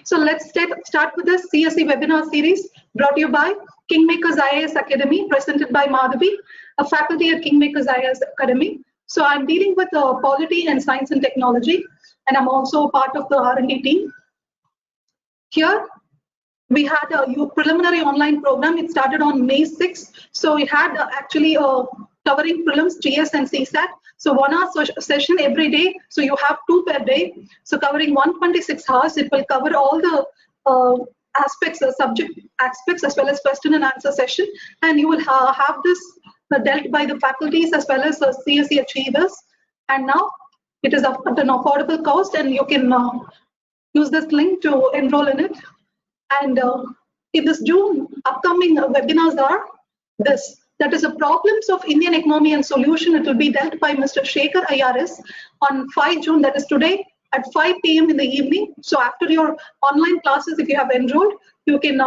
So let's start with this CSE webinar series brought to you by Kingmakers IAS Academy, presented by Madhavi, a faculty at Kingmakers IAS Academy. So I'm dealing with polity and science and technology, and I'm also part of the R&D team. Here, we had a preliminary online program. It started on May 6th. So it had actually covering prelims, GS and CSAT. So 1 hour session every day. So you have 2 per day. So covering 126 hours, it will cover all the aspects, subject aspects, as well as question and answer session. And you will have this dealt by the faculties as well as CSE achievers. And now it is at an affordable cost, and you can use this link to enroll in it. And in this June, upcoming webinars are this. That is the problems of Indian economy and solution. It will be dealt by Mr. Shekhar IRS on 5 June, that is today at 5 p.m. in the evening. So after your online classes, if you have enrolled, you can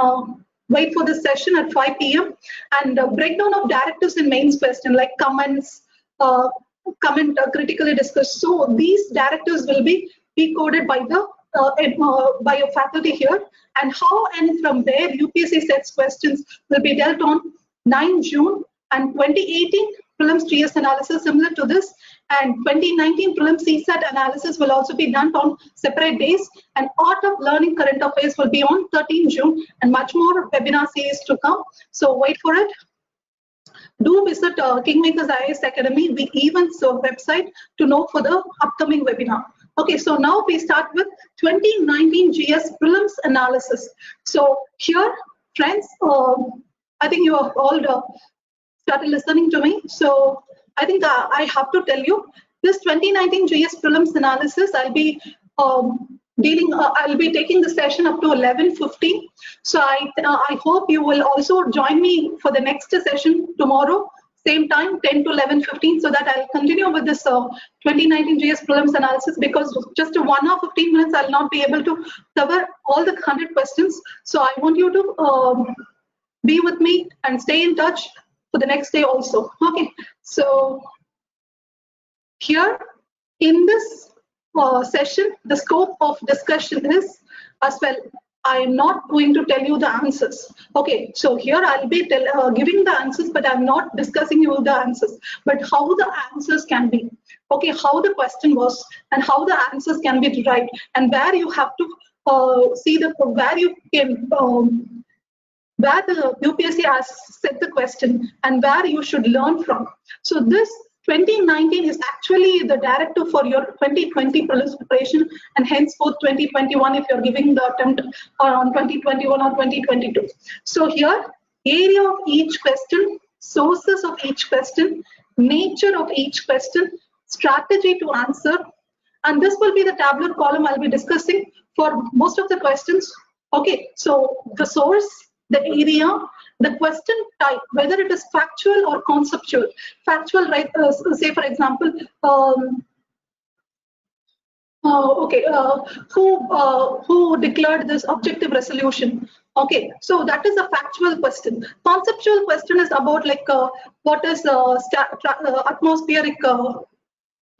wait for this session at 5 p.m. And breakdown of directives in mains question, like comments, critically discussed. So these directives will be decoded by the by your faculty here, and how and from where UPSC sets questions will be dealt on 9 June, and 2018 prelims GS analysis similar to this, and 2019 prelims CSAT analysis will also be done on separate days, and Art of Learning Current Affairs will be on 13 June, and much more webinar series to come. So wait for it. Do visit Kingmakers IAS Academy, the events website, to know for the upcoming webinar. Okay, so now we start with 2019 GS prelims analysis. So here, friends, I think you have all started listening to me. So I think I have to tell you, this 2019 GS prelims analysis, I'll be I'll be taking the session up to 11:15. So I hope you will also join me for the next session tomorrow, same time, 10 to 11:15, so that I'll continue with this 2019 GS prelims analysis, because just 1 hour 15 minutes I'll not be able to cover all the 100 questions. So I want you to be with me and stay in touch for the next day also. Okay, so here in this session, the scope of discussion is as well. I am not going to tell you the answers. Okay, so here I'll be giving the answers, but I'm not discussing you the answers, but how the answers can be. Okay, how the question was and how the answers can be derived, and where you have to see where you can where the UPSC has set the question and where you should learn from. So this 2019 is actually the directive for your 2020 prelims preparation, and henceforth 2021 if you're giving the attempt on 2021 or 2022. So here, area of each question, sources of each question, nature of each question, strategy to answer, and this will be the tabular column I'll be discussing for most of the questions. Okay, so the source, the area, the question type, whether it is factual or conceptual. Factual, right? Say for example, who declared this objective resolution? Okay, so that is a factual question. Conceptual question is about like what is atmospheric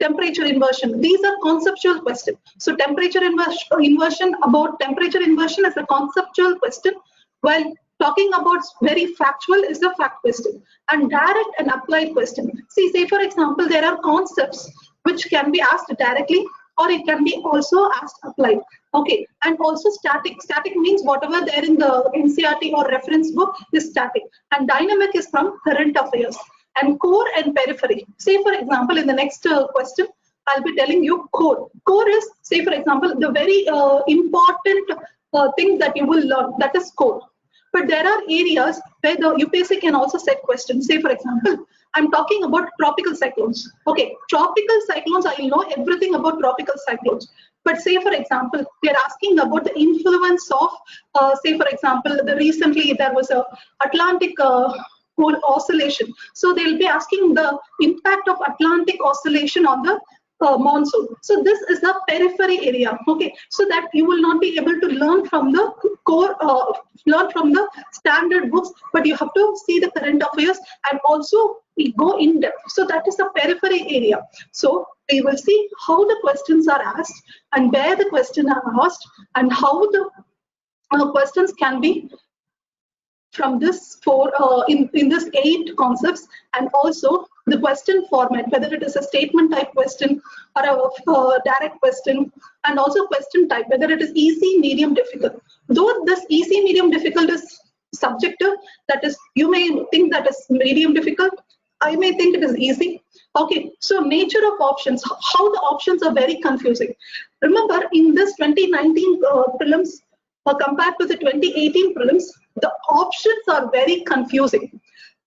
temperature inversion. These are conceptual questions. So temperature inversion, about temperature inversion is a conceptual question, while talking about very factual is a fact question, and direct and applied question. See, say for example, there are concepts which can be asked directly, or it can be also asked applied. Okay, and also static. Static means whatever there in the NCERT or reference book is static, and dynamic is from current affairs. And core and periphery. Say for example, in the next question, I'll be telling you core. Core is, say for example, the very important thing that you will learn, that is core. But there are areas where the UPSC can also set questions. Say for example, I'm talking about tropical cyclones. Okay, tropical cyclones, I know everything about tropical cyclones. But say for example, they're asking about the influence of, say for example, recently there was a Atlantic oscillation. So they'll be asking the impact of Atlantic oscillation on the monsoon. So this is the periphery area. Okay, so that you will not be able to learn from the core, learn from the standard books, but you have to see the current affairs and also go in depth. So that is the periphery area. So we will see how the questions are asked and where the questions are asked and how the questions can be from this in this 8 concepts, and also the question format, whether it is a statement type question or a direct question, and also question type, whether it is easy, medium, difficult. Though this easy, medium, difficult is subjective, that is, you may think that is medium difficult, I may think it is easy. Okay, so nature of options, how the options are very confusing. Remember, in this 2019 prelims compared to the 2018 prelims, the options are very confusing.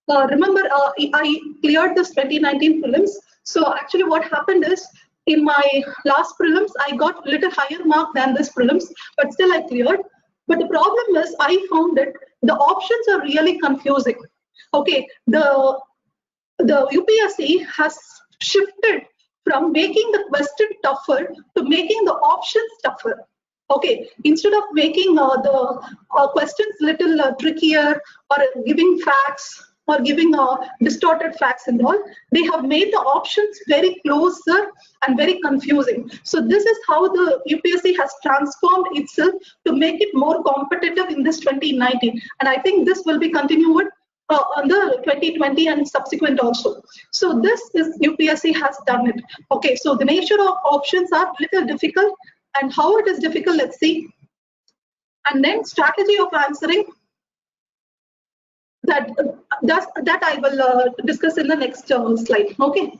Remember, I cleared this 2019 prelims. So actually what happened is, in my last prelims, I got a little higher mark than this prelims, but still I cleared. But the problem is, I found that the options are really confusing. Okay, the UPSC has shifted from making the question tougher to making the options tougher. Okay, instead of making the questions little trickier, or giving facts, or giving distorted facts and all, they have made the options very closer and very confusing. So this is how the UPSC has transformed itself to make it more competitive in this 2019. And I think this will be continued on the 2020 and subsequent also. So this is UPSC has done it. Okay, so the nature of options are little difficult, and how it is difficult, let's see. And then strategy of answering, that I will discuss in the next slide. Okay.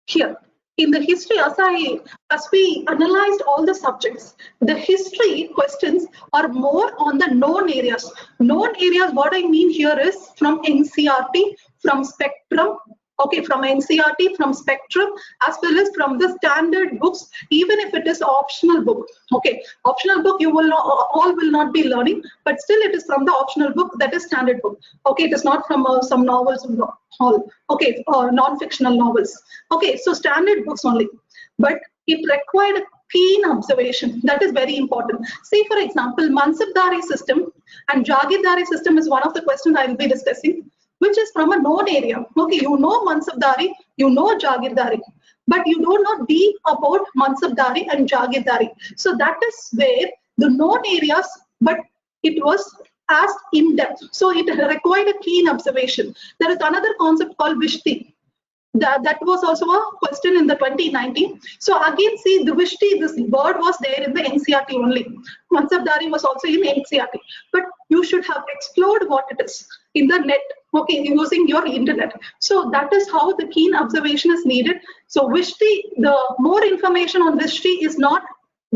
Here in the history, as we analyzed all the subjects, the history questions are more on the known areas. Known areas, what I mean here is from NCERT, from Spectrum, okay, from NCERT, from Spectrum, as well as from the standard books, even if it is optional book. Okay, optional book you will not, all will not be learning, but still it is from the optional book, that is standard book. Okay, it is not from some novels all. Okay, non-fictional novels. Okay, so standard books only, but it required a keen observation. That is very important. See, for example, Mansabdari system and Jagirdari system is one of the questions I will be discussing, which is from a known area. Okay, you know Mansabdari, you know Jagirdari, but you do not deep about Mansabdari and Jagirdari. So that is where the known areas, but it was asked in depth. So it required a keen observation. There is another concept called Vishti. That was also a question in the 2019. So again, see, the Vishti, this word was there in the NCERT only. Mansabdari was also in NCERT, but you should have explored what it is in the net, okay, using your internet. So that is how the keen observation is needed. So Vishti, the more information on Vishti is not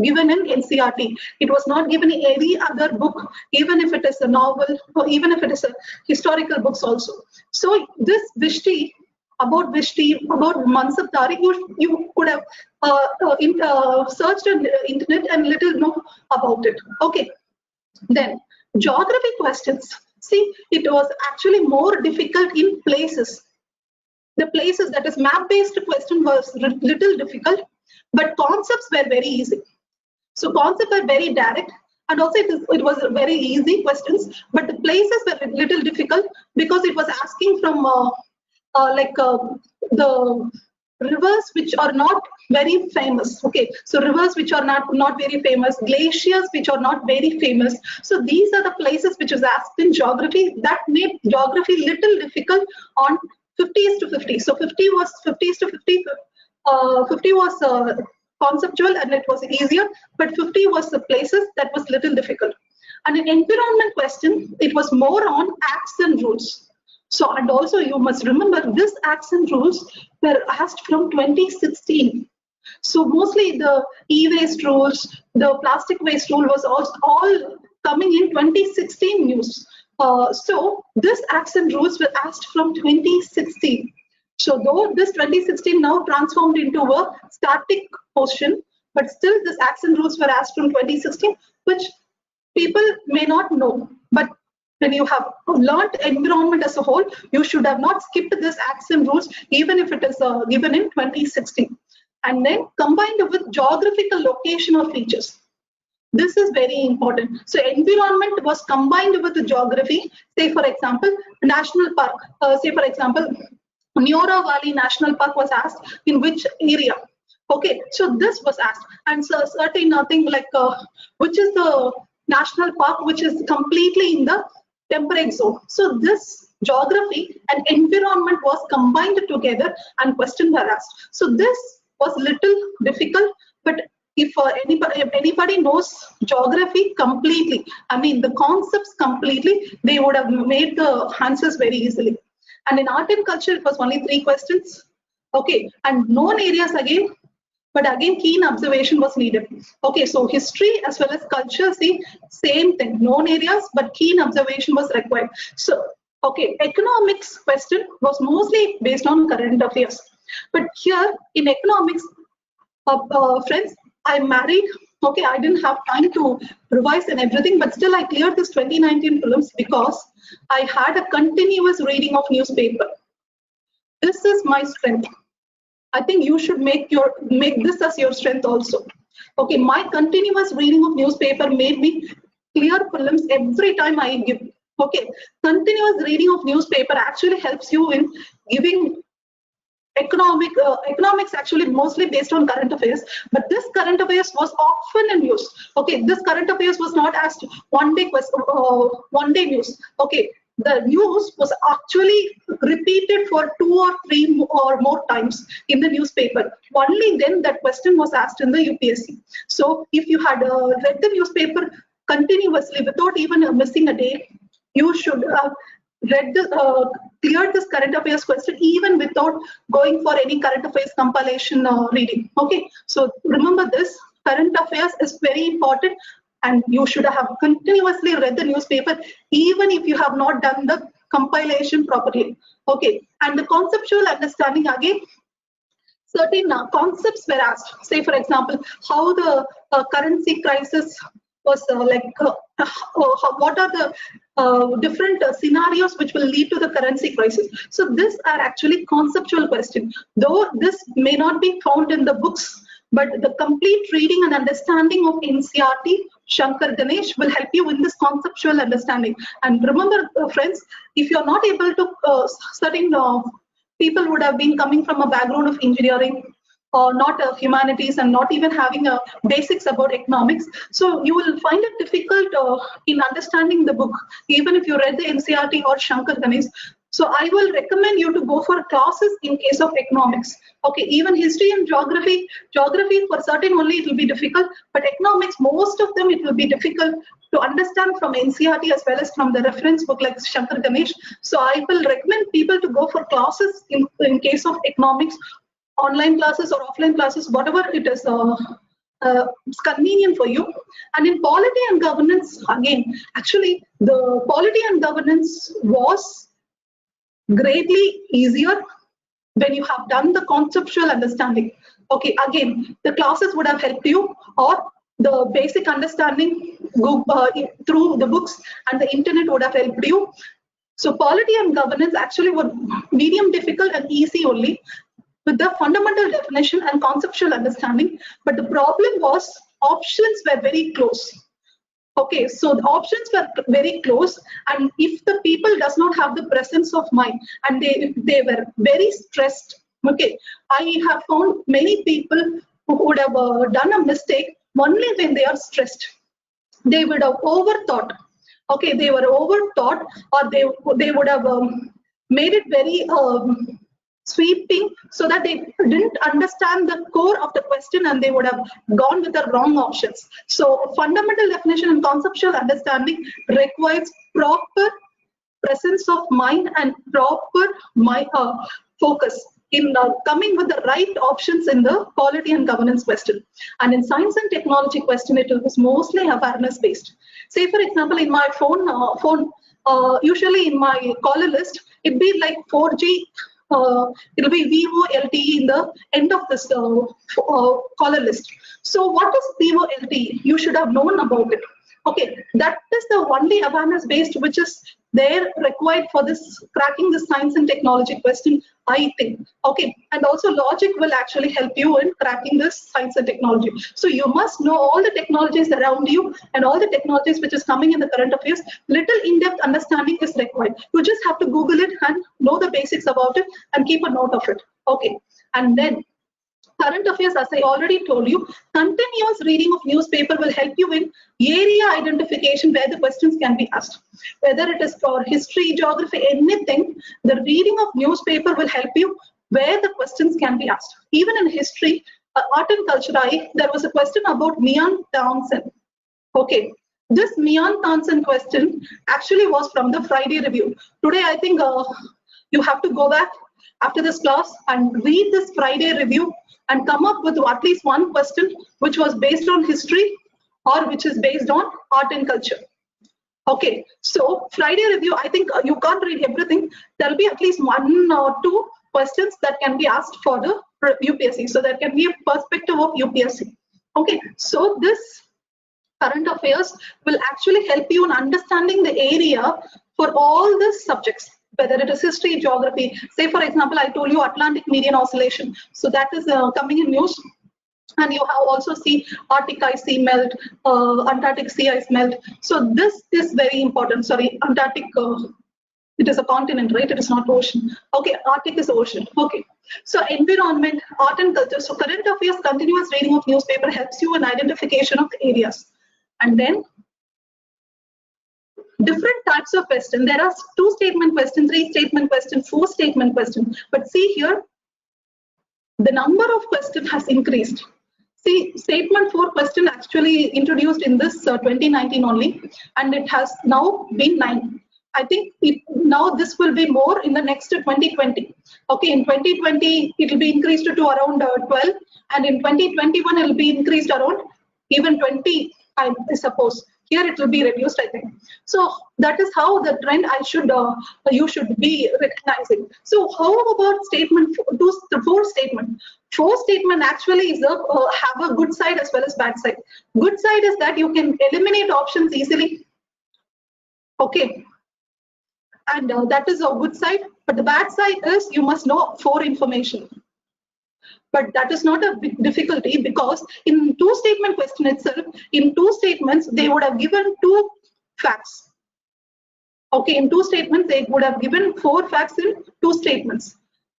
given in NCERT. It was not given in any other book, even if it is a novel, or even if it is a historical books also. So this Vishti, about Mansabdari, you could have searched on the internet and little know about it. Okay, then geography questions. See, it was actually more difficult in places. The places, that is map-based question, was little difficult, but concepts were very easy. So concepts are very direct, and also it was very easy questions, but the places were little difficult because it was asking from the rivers which are not very famous. Okay, so rivers which are not very famous, glaciers which are not very famous. So these are the places which was asked in geography. That made geography little difficult on 50:50. So 50 was 50:50. 50 was conceptual and it was easier, but 50 was the places that was little difficult. And an environment question, it was more on acts and rules. So, and also you must remember, this acts and rules were asked from 2016. So mostly the e-waste rules, the plastic waste rule was all coming in 2016 news. So this acts and rules were asked from 2016. So though this 2016 now transformed into a static question, but still this acts and rules were asked from 2016, which people may not know. But when you have learned environment as a whole, you should have not skipped this acts and rules, even if it is given in 2016. And then combined with geographical location of features. This is very important. So environment was combined with the geography. Say for example, national park. Say for example, Neora Valley National Park was asked in which area. Okay, so this was asked, and so certain nothing like which is the national park which is completely in the temperate zone. So this geography and environment was combined together and questions were asked. So this was little difficult, but if anybody knows geography completely, I mean the concepts completely, they would have made the answers very easily. And in art and culture, it was only 3 questions. Okay, and known areas again, but again keen observation was needed. Okay, so history as well as culture, see, same thing, known areas, but keen observation was required. So, okay, economics question was mostly based on current affairs. But here in economics, friends, I'm married. Okay, I didn't have time to revise and everything, but still I cleared this 2019 prelims because I had a continuous reading of newspaper. This is my strength. I think you should make this as your strength also. Okay, my continuous reading of newspaper made me clear prelims every time I give. Okay, continuous reading of newspaper actually helps you in giving economics actually mostly based on current affairs, but this current affairs was often in news. Okay, this current affairs was not asked one day news. Okay, the news was actually repeated for 2 or 3 or more times in the newspaper. Only then that question was asked in the UPSC. So if you had read the newspaper continuously without even missing a day, you should have read this, cleared this current affairs question even without going for any current affairs compilation reading. Okay, so remember this, current affairs is very important and you should have continuously read the newspaper even if you have not done the compilation properly. Okay, and the conceptual understanding again, certain concepts were asked. Say, for example, how the currency crisis was what are the different scenarios which will lead to the currency crisis. So these are actually conceptual questions. Though this may not be found in the books, but the complete reading and understanding of NCERT, Shankar Ganesh will help you in this conceptual understanding. And remember, friends, if you're not able to, certain people would have been coming from a background of engineering or not humanities and not even having a basics about economics. So you will find it difficult in understanding the book, even if you read the NCERT or Shankar Ganesh. So I will recommend you to go for classes in case of economics. Okay, even history and geography for certain only it will be difficult, but economics, most of them it will be difficult to understand from NCERT as well as from the reference book like Shankar Ganesh. So I will recommend people to go for classes in case of economics, online classes or offline classes, whatever it is. It's convenient for you. And in polity and governance, again, actually the polity and governance was greatly easier when you have done the conceptual understanding. Okay, again, the classes would have helped you, or the basic understanding through the books and the internet would have helped you. So polity and governance actually were medium difficult and easy only with the fundamental definition and conceptual understanding. But the problem was options were very close. Okay, so the options were very close, and if the people does not have the presence of mind and they were very stressed. Okay, I have found many people who would have done a mistake only when they are stressed. They would have overthought. Okay, they were overthought, or they would have made it very sweeping so that they didn't understand the core of the question and they would have gone with the wrong options. So fundamental definition and conceptual understanding requires proper presence of mind and proper focus in coming with the right options in the polity and governance question. And in science and technology question, it was mostly awareness based. Say, for example, in my phone, usually in my caller list, it'd be like 4G. It'll be Vivo LTE in the end of this caller list. So what is Vivo LTE? You should have known about it. Okay, that is the only awareness based which is there required for this cracking the science and technology question, I think. Okay, and also logic will actually help you in cracking this science and technology. So you must know all the technologies around you and all the technologies which is coming in the current affairs. Little in-depth understanding is required. You just have to Google it and know the basics about it and keep a note of it. Okay, and then Current affairs, as I already told you, continuous reading of newspaper will help you in area identification where the questions can be asked. Whether it is for history, geography, anything, the reading of newspaper will help you where the questions can be asked. Even in history, art and culture, there was a question about Mian Townsend. Okay, this Mian Townsend question actually was from the Friday Review. Today, I think you have to go back after this class and read this Friday Review and come up with at least one question which was based on history or which is based on art and culture. Okay, so Friday Review, I think you can't read everything. There will be at least one or two questions that can be asked for the UPSC. So there can be a perspective of UPSC. Okay, so this current affairs will actually help you in understanding the area for all the subjects, whether it is history, geography. Say, for example, I told you Atlantic median oscillation. So that is coming in news. And you have also see Arctic ice sea melt, Antarctic sea ice melt. So this is very important. Sorry, Antarctic, it is a continent, right? It is not ocean. Okay, Arctic is ocean. Okay. So environment, art and culture. So current affairs, continuous reading of newspaper helps you in identification of the areas. And then different types of question. There are 2 statement question, 3 statement question, 4 statement question. But see here, the number of questions has increased. See, statement 4 question actually introduced in this 2019 only, and it has now been 9. I think now this will be more in the next 2020. Okay, in 2020 it will be increased to around 12, and in 2021 it will be increased around even 20. I suppose here it will be reduced, I think. So that is how the trend you should be recognizing. So how about statement 4 statement? 4 statement actually is have a good side as well as bad side. Good side is that you can eliminate options easily. Okay, and that is a good side. But the bad side is you must know 4 information. But that is not a big difficulty, because in 2 statement question itself, in 2 statements, they would have given 2 facts. Okay, in 2 statements, they would have given 4 facts in 2 statements.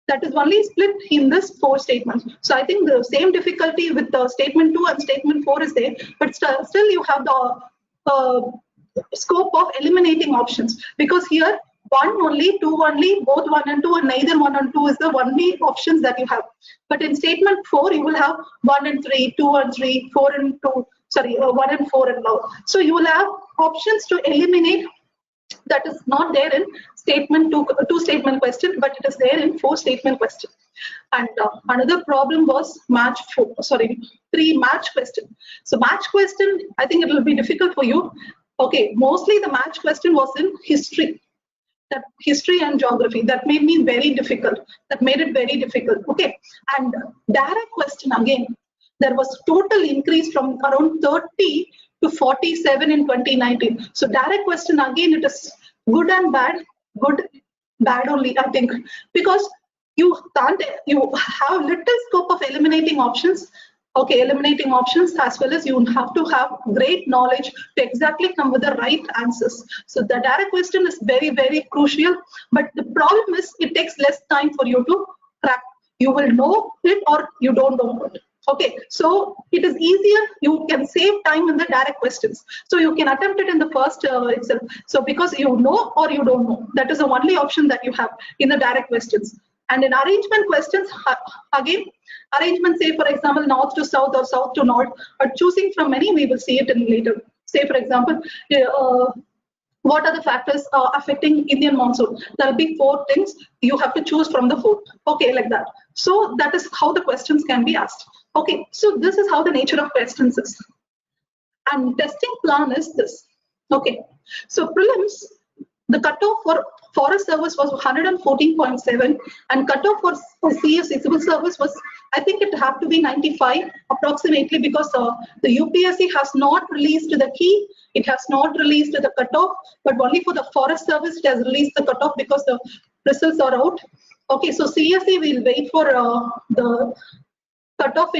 That is only split in this 4 statements. So I think the same difficulty with the statement 2 and statement 4 is there, but still you have the scope of eliminating options, because here 1 only, 2 only, both 1 and 2, and neither 1 and 2 is the only options that you have. But in statement 4, you will have 1 and 3, 2 and 3, 4 and 2, sorry, 1 and 4 and now. So you will have options to eliminate. That is not there in statement 2 statement question, but it is there in 4 statement question. And another problem was 3 match question. So match question, I think it will be difficult for you. Okay, mostly the match question was in history. That history and geography, that made me very difficult. That made it very difficult. Okay, and direct question again, there was total increase from around 30 to 47 in 2019. So direct question again, it is good and bad. Good, bad only, I think, because you have little scope of eliminating options. Okay, eliminating options, as well as you have to have great knowledge to exactly come with the right answers. So the direct question is very, very crucial, but the problem is it takes less time for you to crack. You will know it or you don't know it. Okay, so it is easier, you can save time in the direct questions. So you can attempt it in the first itself. So because you know or you don't know, that is the only option that you have in the direct questions. And in arrangement questions, again, arrangement, say for example, north to south or south to north, or choosing from many, we will see it in later. Say for example, what are the factors affecting Indian monsoon? There will be 4 things, you have to choose from the 4. Okay, like that. So that is how the questions can be asked. Okay, so this is how the nature of questions is. And testing plan is this. Okay, so prelims, the cutoff for Forest Service was 114.7, and cutoff for CSE Civil Service was, I think it had to be 95 approximately, because the UPSC has not released the key, it has not released the cutoff, but only for the Forest Service it has released the cutoff because the results are out. Okay, so CSE will wait for the cutoff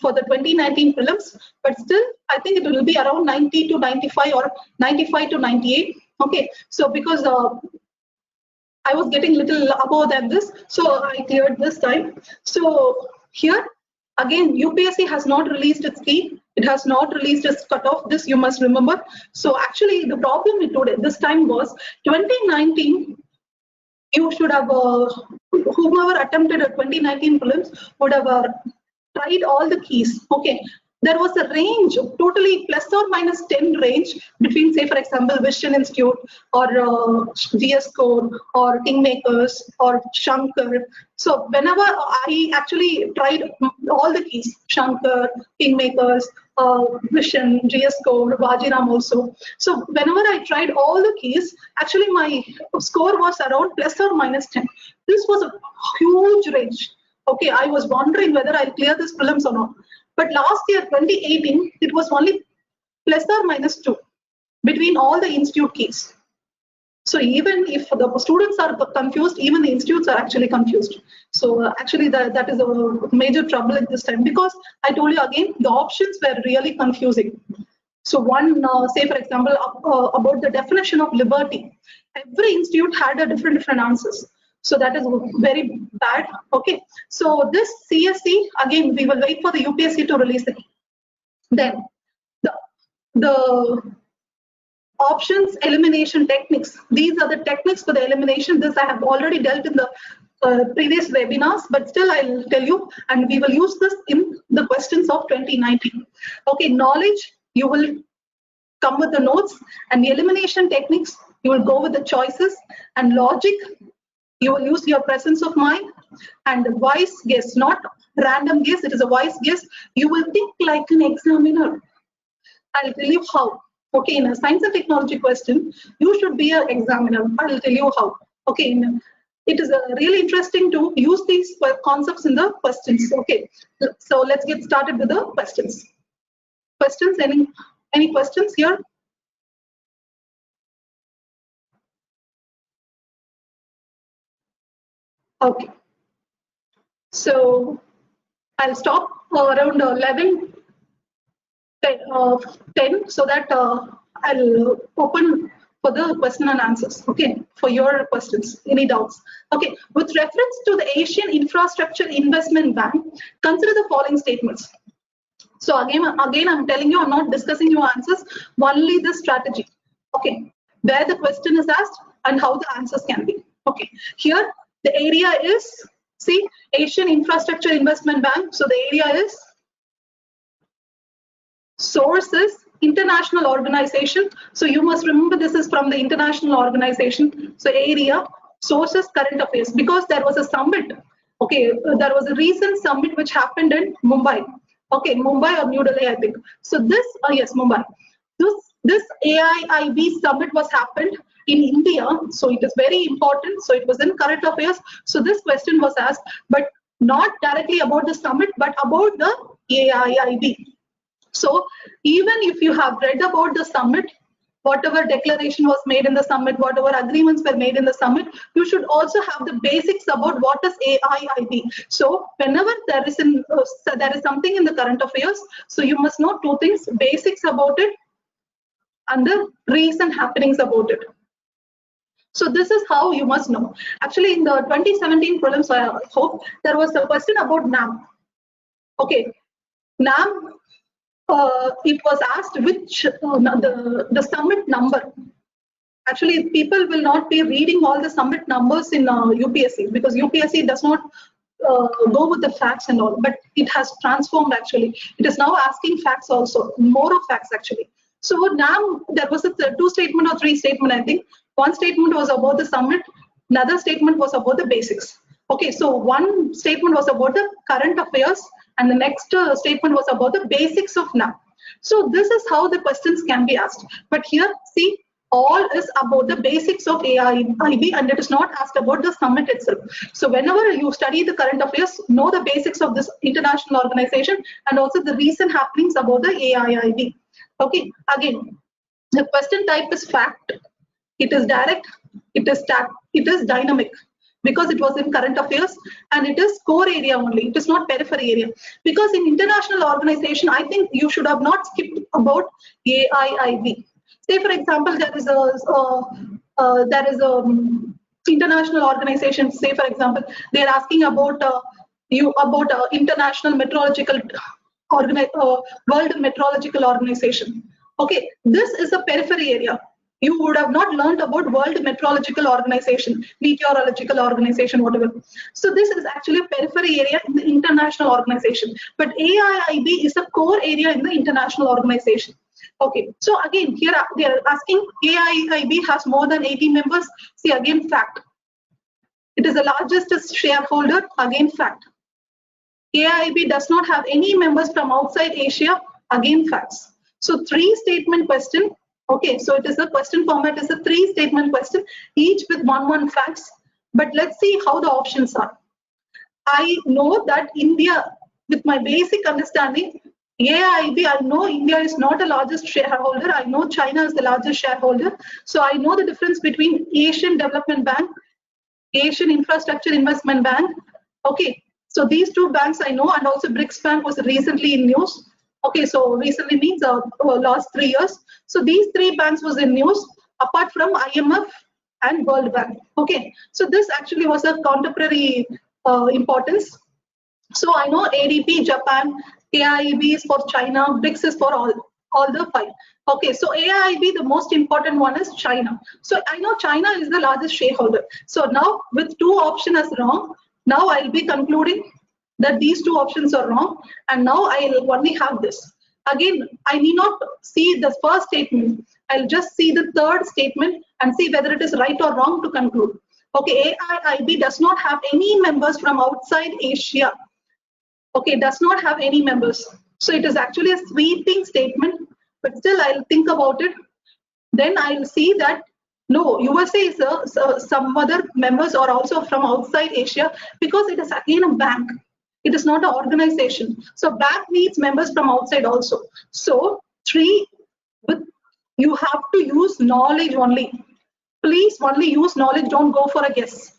for the 2019 prelims, but still I think it will be around 90 to 95 or 95 to 98. Okay, so because I was getting little above than this, so I cleared this time. So here Again, UPSC has not released its key. It has not released its cutoff. This you must remember. So actually, the problem with today this time was 2019. You should have whomever attempted a 2019 prelims would have tried all the keys. Okay, there was a range, totally plus or minus 10 range between, say, for example, Vision Institute or GS Code or Kingmakers or Shankar. So whenever I actually tried all the keys, Shankar, Kingmakers, Vision, GS Code, Vajiram also. So whenever I tried all the keys, actually my score was around plus or minus 10. This was a huge range. Okay, I was wondering whether I'll clear this prelims or not. But last year, 2018, it was only plus or minus 2 between all the institute keys. So even if the students are confused, even the institutes are actually confused. So actually that is a major trouble at this time, because I told you again, the options were really confusing. So one, say for example, about the definition of liberty, every institute had a different answers. So that is very bad. Okay. So this CSC, again, we will wait for the UPSC to release it. Then the options elimination techniques. These are the techniques for the elimination. This I have already dealt in the previous webinars, but still I'll tell you, and we will use this in the questions of 2019. Okay, knowledge, you will come with the notes, and the elimination techniques, you will go with the choices, and logic, you will use your presence of mind, and the wise guess, not random guess, it is a wise guess. You will think like an examiner. I'll tell you how. Okay, in a science and technology question, you should be an examiner. I'll tell you how. Okay, it is really interesting to use these concepts in the questions. Okay, so let's get started with the questions. Questions? Any questions here? Okay. So I'll stop around 11, 10 so that I'll open for the question and answers, okay, for your questions, any doubts. Okay, with reference to the Asian Infrastructure Investment Bank, consider the following statements. So again, I'm telling you, I'm not discussing your answers, only the strategy, okay, where the question is asked and how the answers can be. Okay, here the area is, see, Asian Infrastructure Investment Bank, so the area is, source is international organization. So you must remember this is from the international organization. So area, source is current affairs, because there was a summit. Okay, there was a recent summit which happened in Mumbai. Okay, Mumbai or New Delhi, I think. So this, yes, Mumbai. This AIIB summit was happened in India. So it is very important. So it was in current affairs. So this question was asked, but not directly about the summit, but about the AIIB. So even if you have read about the summit, whatever declaration was made in the summit, whatever agreements were made in the summit, you should also have the basics about what is AIIB. So whenever there is something in the current affairs, so you must know two things: basics about it and the recent happenings about it. So this is how you must know. Actually, in the 2017 prelims, I hope there was a question about NAM. Okay, NAM. It was asked which the summit number. Actually, people will not be reading all the summit numbers in UPSC, because UPSC does not go with the facts and all, but it has transformed actually. It is now asking facts also, more of facts actually. So now there was a two statement or three statement, I think. One statement was about the summit, another statement was about the basics. Okay, so one statement was about the current affairs, and the next statement was about the basics of NAM. So this is how the questions can be asked. But here, see, all is about the basics of AIIB, and it is not asked about the summit itself. So whenever you study the current affairs, know the basics of this international organization and also the recent happenings about the AIIB. Okay, again, the question type is fact. It is direct, it is dynamic, because it was in current affairs, and it is core area only. It is not periphery area. Because in international organization, I think you should have not skipped about AIIB. Say for example, there is a international organization. Say for example, they are asking about about International Meteorological World Meteorological Organization. Okay, this is a periphery area. You would have not learned about World Meteorological Organization, Meteorological Organization, whatever. So this is actually a periphery area in the international organization. But AIIB is a core area in the international organization. Okay, so again, here they are asking AIIB has more than 80 members. See, again, fact. It is the largest shareholder, again, fact. AIIB does not have any members from outside Asia, again, facts. So 3-statement question. Okay, so it is a question format is a 3-statement question, each with one facts. But let's see how the options are. I know that India, with my basic understanding, AIIB, I know India is not the largest shareholder. I know China is the largest shareholder. So I know the difference between Asian Development Bank, Asian Infrastructure Investment Bank. Okay, so these 2 banks I know, and also BRICS Bank was recently in news. Okay, so recently means last 3 years. So these 3 banks was in news apart from IMF and World Bank. Okay, so this actually was a contemporary importance. So I know ADB, Japan, AIIB is for China, BRICS is for all the 5. Okay, so AIIB, the most important one is China. So I know China is the largest shareholder. So now with 2 options as wrong, now I'll be concluding that these 2 options are wrong, and now I'll only have this. Again, I need not see the first statement. I'll just see the 3rd statement and see whether it is right or wrong to conclude. Okay, AIIB does not have any members from outside Asia. Okay, does not have any members. So it is actually a sweeping statement, but still I'll think about it. Then I'll see that no, USA is some other members are also from outside Asia, because it is again a bank. It is not an organization. So bank needs members from outside also. So 3, you have to use knowledge only. Please only use knowledge, don't go for a guess.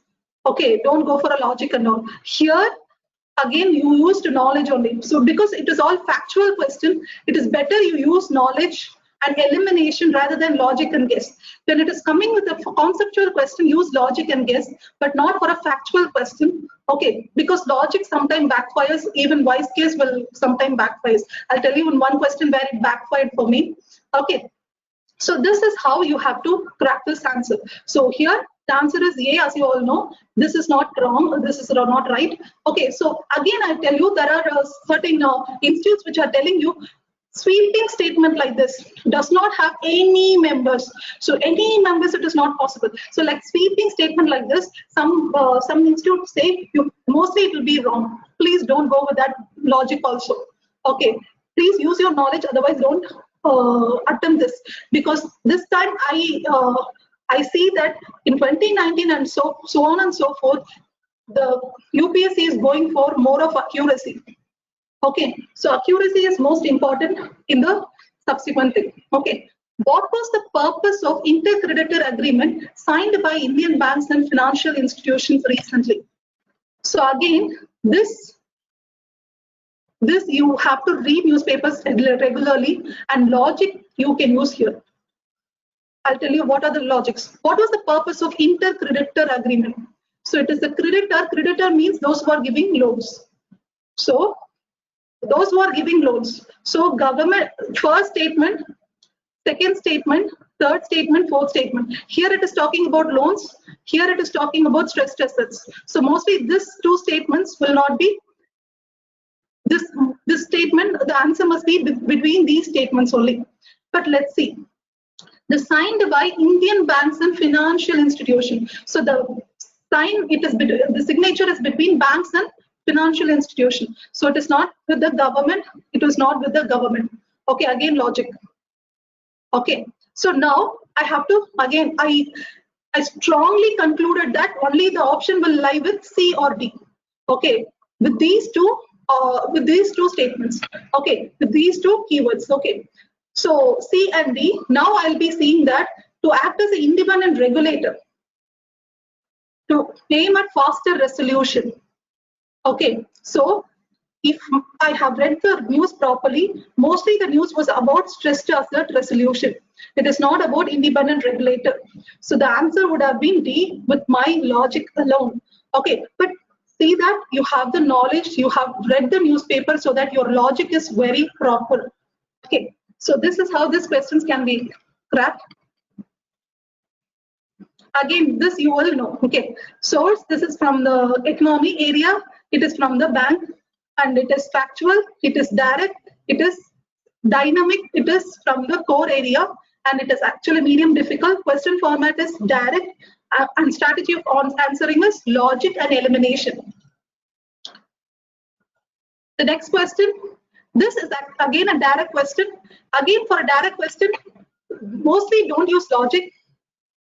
Okay, don't go for a logic and all. Here, again, you used knowledge only. So because it is all factual question, it is better you use knowledge and elimination rather than logic and guess. When it is coming with a conceptual question, use logic and guess, but not for a factual question. Okay, because logic sometimes backfires, even wise guess will sometimes backfires. I'll tell you in one question where it backfired for me. Okay, so this is how you have to crack this answer. So here the answer is A, as you all know. This is not wrong, this is not right. Okay, so again I tell you, there are certain institutes which are telling you sweeping statement like this does not have any members. So any members, it is not possible. So like sweeping statement like this, some institutes say mostly it will be wrong. Please don't go with that logic also. Okay, please use your knowledge, otherwise don't attempt this, because this time I see that in 2019 and so on and so forth, the UPSC is going for more of accuracy. Okay, so accuracy is most important in the subsequent thing. Okay, what was the purpose of intercreditor agreement signed by Indian banks and financial institutions recently? So again, this you have to read newspapers regularly, and logic you can use here. I'll tell you what are the logics. What was the purpose of intercreditor agreement? So it is the creditor means those who are giving loans. So those who are giving loans. So government, first statement, second statement, third statement, fourth statement. Here it is talking about loans. Here it is talking about stressed assets. So mostly these 2 statements will not be this statement. The answer must be between these statements only. But let's see. The signed by Indian banks and financial institutions. So the sign, the signature is between banks and financial institution. So it is not with the government. It was not with the government. Okay, again logic. Okay, so now I have to again I strongly concluded that only the option will lie with C or D. Okay, with these two statements. Okay, with these 2 keywords. Okay, so C and D. Now I'll be seeing that to act as an independent regulator, to aim at faster resolution. Okay, so if I have read the news properly, mostly the news was about stressed asset resolution. It is not about independent regulator. So the answer would have been D with my logic alone. Okay, but see that you have the knowledge, you have read the newspaper, so that your logic is very proper. Okay, so this is how these questions can be cracked. Again, this you will know. Okay, source, this is from the economy area, it is from the bank, and it is factual, it is direct, it is dynamic, it is from the core area, and it is actually medium difficult. Question format is direct, and strategy of answering is logic and elimination. The next question, this is again a direct question. Again, for a direct question, mostly don't use logic.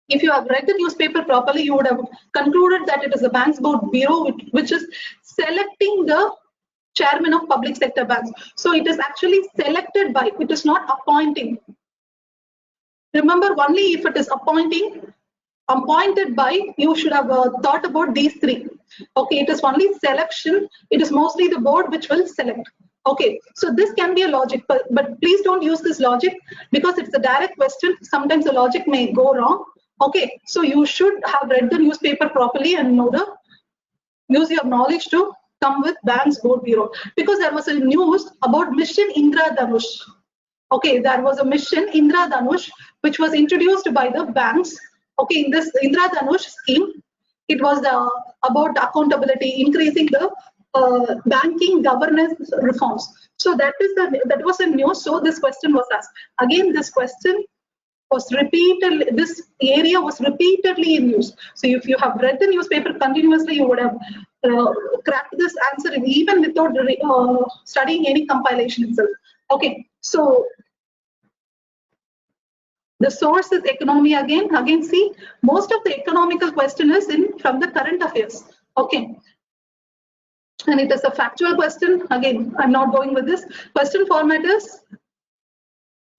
If you have read the newspaper properly, you would have concluded that it is the Banks Board Bureau which is selecting the chairman of public sector banks. So it is actually selected by, it is not appointing. Remember, only if it is appointed by, you should have thought about these three. Okay, it is only selection. It is mostly the board which will select. Okay, so this can be a logic, but please don't use this logic because it's a direct question. Sometimes the logic may go wrong. Okay, so you should have read the newspaper properly and know use your knowledge to come with Banks Board Bureau, because there was a news about Mission Indradhanush. Okay, there was a mission Indradhanush which was introduced by the banks. Okay, in this Indradhanush scheme, it was about accountability, increasing the banking governance reforms. So that was a news. So this question was asked. Again, this question was repeatedly, this area was repeatedly in news. So if you have read the newspaper continuously, you would have cracked this answer even without studying any compilation itself. Okay, so the source is economy again. Again, see, most of the economical question is from the current affairs. Okay, and it is a factual question. Again, I'm not going with this. Question format is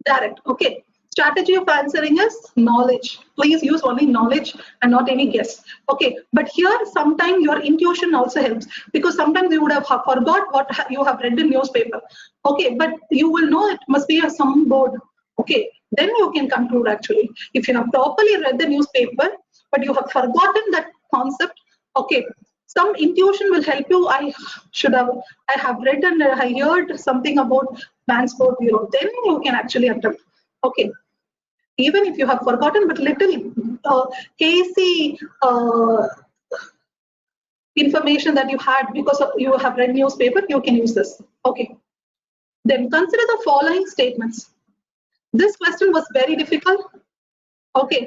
direct. Okay. Strategy of answering is knowledge. Please use only knowledge and not any guess. Okay, but here sometimes your intuition also helps, because sometimes you would have forgot what you have read in newspaper. Okay, but you will know it must be some board. Okay, then you can conclude actually. If you have properly read the newspaper, but you have forgotten that concept, okay, some intuition will help you. I have read and I heard something about Banks Board Bureau. Then you can actually attempt. Okay, even if you have forgotten, but little hazy information that you had because you have read newspaper, you can use this. Okay, then consider the following statements. This question was very difficult. Okay,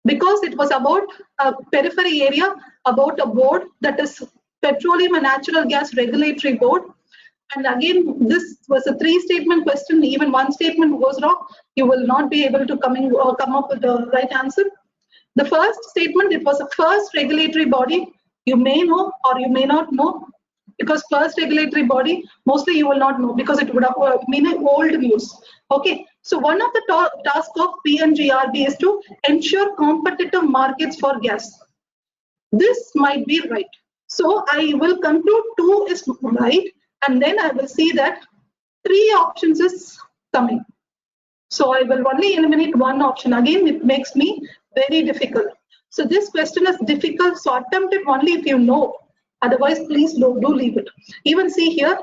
because it was about a periphery area, about a board, that is Petroleum and Natural Gas Regulatory Board. And again, this was a 3-statement question. Even one statement goes wrong, you will not be able to come up with the right answer. The first statement, it was a first regulatory body. You may know or you may not know, because first regulatory body, mostly you will not know because it would have been old news. Okay, so one of the tasks of PNGRB is to ensure competitive markets for gas. This might be right. So I will conclude 2 is right, and then I will see that 3 options is coming. So I will only eliminate 1 option. Again, it makes me very difficult. So this question is difficult, so attempt it only if you know. Otherwise, please do leave it. Even see here,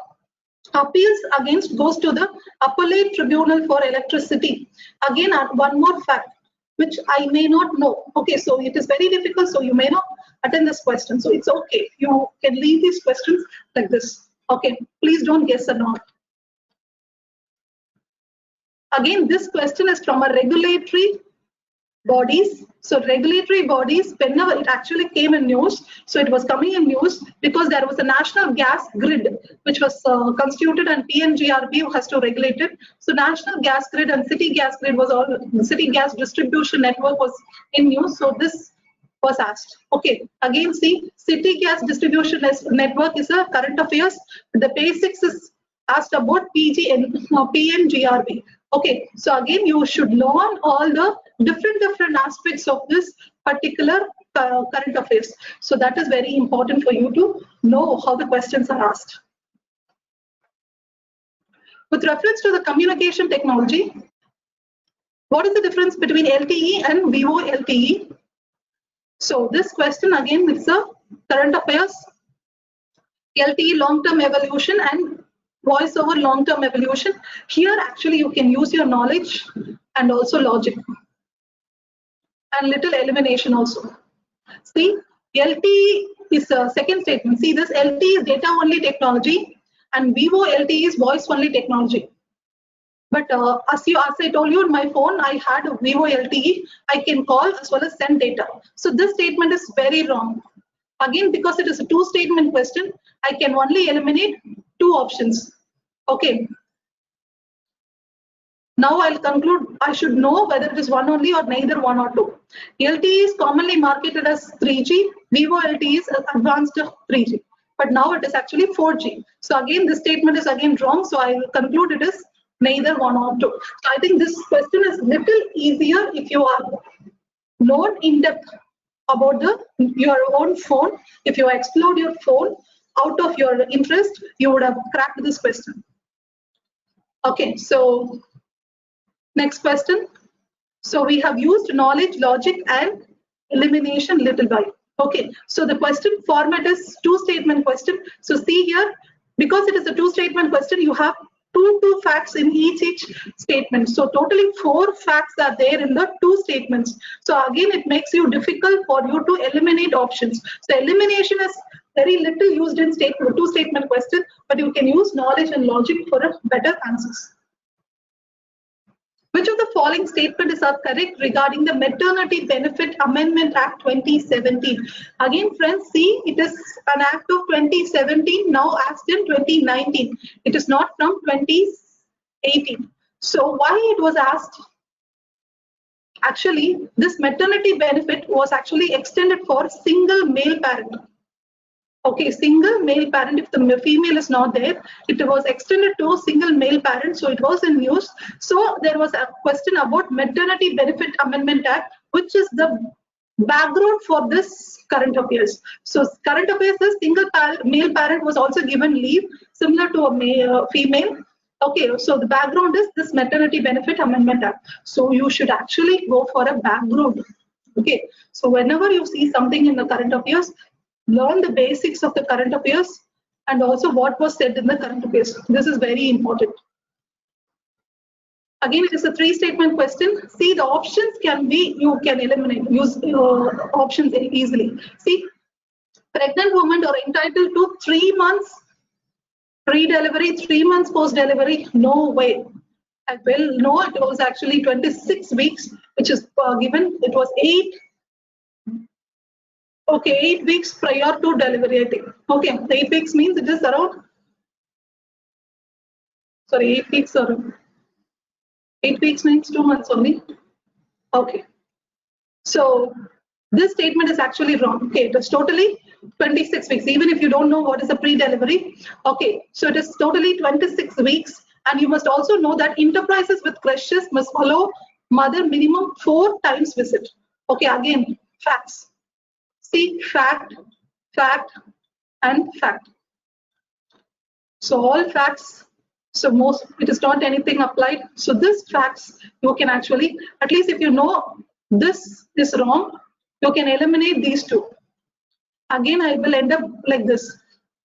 appeals against goes to the Appellate Tribunal for Electricity. Again, one more fact, which I may not know. Okay, so it is very difficult, so you may not attend this question. So it's okay. You can leave these questions like this. Okay, please don't guess or not. Again, this question is from a regulatory bodies. So regulatory bodies, whenever it actually came in news, so it was coming in news because there was a national gas grid which was constituted, and PNGRB has to regulate it. So national gas grid and city gas grid was all, city gas distribution network was in news. So this was asked. Okay, again see, city gas distribution network is a current affairs. The basics is asked about PNGRB. Okay, so again you should learn all the different aspects of this particular current affairs. So that is very important for you to know how the questions are asked. With reference to the communication technology, what is the difference between LTE and VoLTE? So this question again, it's a current affairs. LTE long-term evolution and voice over long-term evolution. Here actually you can use your knowledge and also logic and little elimination also. See, LTE is a second statement. See, this LTE is data only technology and Vivo LTE is voice only technology. But as I told you, in my phone, I had a Vivo LTE. I can call as well as send data. So this statement is very wrong. Again, because it is a two-statement question, I can only eliminate two options. Okay. Now I'll conclude. I should know whether it is one only or neither one or two. LTE is commonly marketed as 3G. Vivo LTE is advanced 3G. But now it is actually 4G. So again, this statement is again wrong. So I will conclude it is neither one or two. So I think this question is little easier if you are known in depth about your own phone. If you explode your phone out of your interest, you would have cracked this question. Okay, so next question. So we have used knowledge, logic, and elimination little by. Okay, so the question format is two-statement question. So see here, because it is a two-statement question, you have two facts in each statement. So totally 4 facts are there in the 2 statements. So again, it makes you difficult for you to eliminate options. So elimination is very little used in two-statement question, but you can use knowledge and logic for a better answers. Which of the following statements are correct regarding the Maternity Benefit Amendment Act 2017? Again, friends, see, it is an act of 2017, now asked in 2019. It is not from 2018. So why it was asked? Actually, this maternity benefit was actually extended for single male parent. Okay, single male parent, if the female is not there, it was extended to single male parent, so it was in news. So there was a question about Maternity Benefit Amendment Act, which is the background for this current affairs. So current affairs is single male parent was also given leave, similar to a female. Okay, so the background is this Maternity Benefit Amendment Act. So you should actually go for a background. Okay, so whenever you see something in the current affairs, learn the basics of the current affairs and also what was said in the current affairs. This is very important. Again, it is a 3-statement question. See, the options can be, you can eliminate, use options easily. See, pregnant women are entitled to 3 months pre-delivery, 3 months post-delivery. No way. Well, no, it was actually 26 weeks, which is given. It was 8 weeks prior to delivery, I think. Okay, 8 weeks means it is around, 8 weeks or 8 weeks means 2 months only. Okay, so this statement is actually wrong. Okay, it is totally 26 weeks, even if you don't know what is a pre-delivery. Okay, so it is totally 26 weeks. And you must also know that enterprises with creches must follow mother minimum 4 times visit. Okay, again, facts. See, fact, fact, and fact. So all facts. So most, it is not anything applied. So this facts, you can actually, at least if you know this is wrong, you can eliminate these 2. Again, I will end up like this.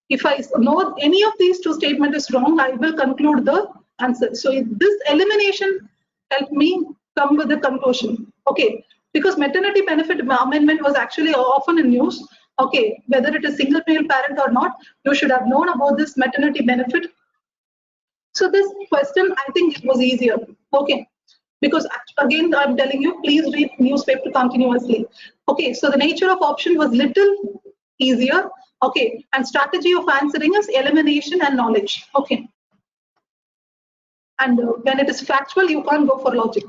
If I know any of these 2 statements is wrong, I will conclude the answer. So this elimination helped me come with the conclusion. Okay, because maternity benefit amendment was actually often in news. Okay, whether it is single male parent or not, you should have known about this maternity benefit. So this question, I think it was easier. Okay, because again, I'm telling you, please read newspaper continuously. Okay, so the nature of option was little easier. Okay, and strategy of answering is elimination and knowledge. Okay, and when it is factual, you can't go for logic.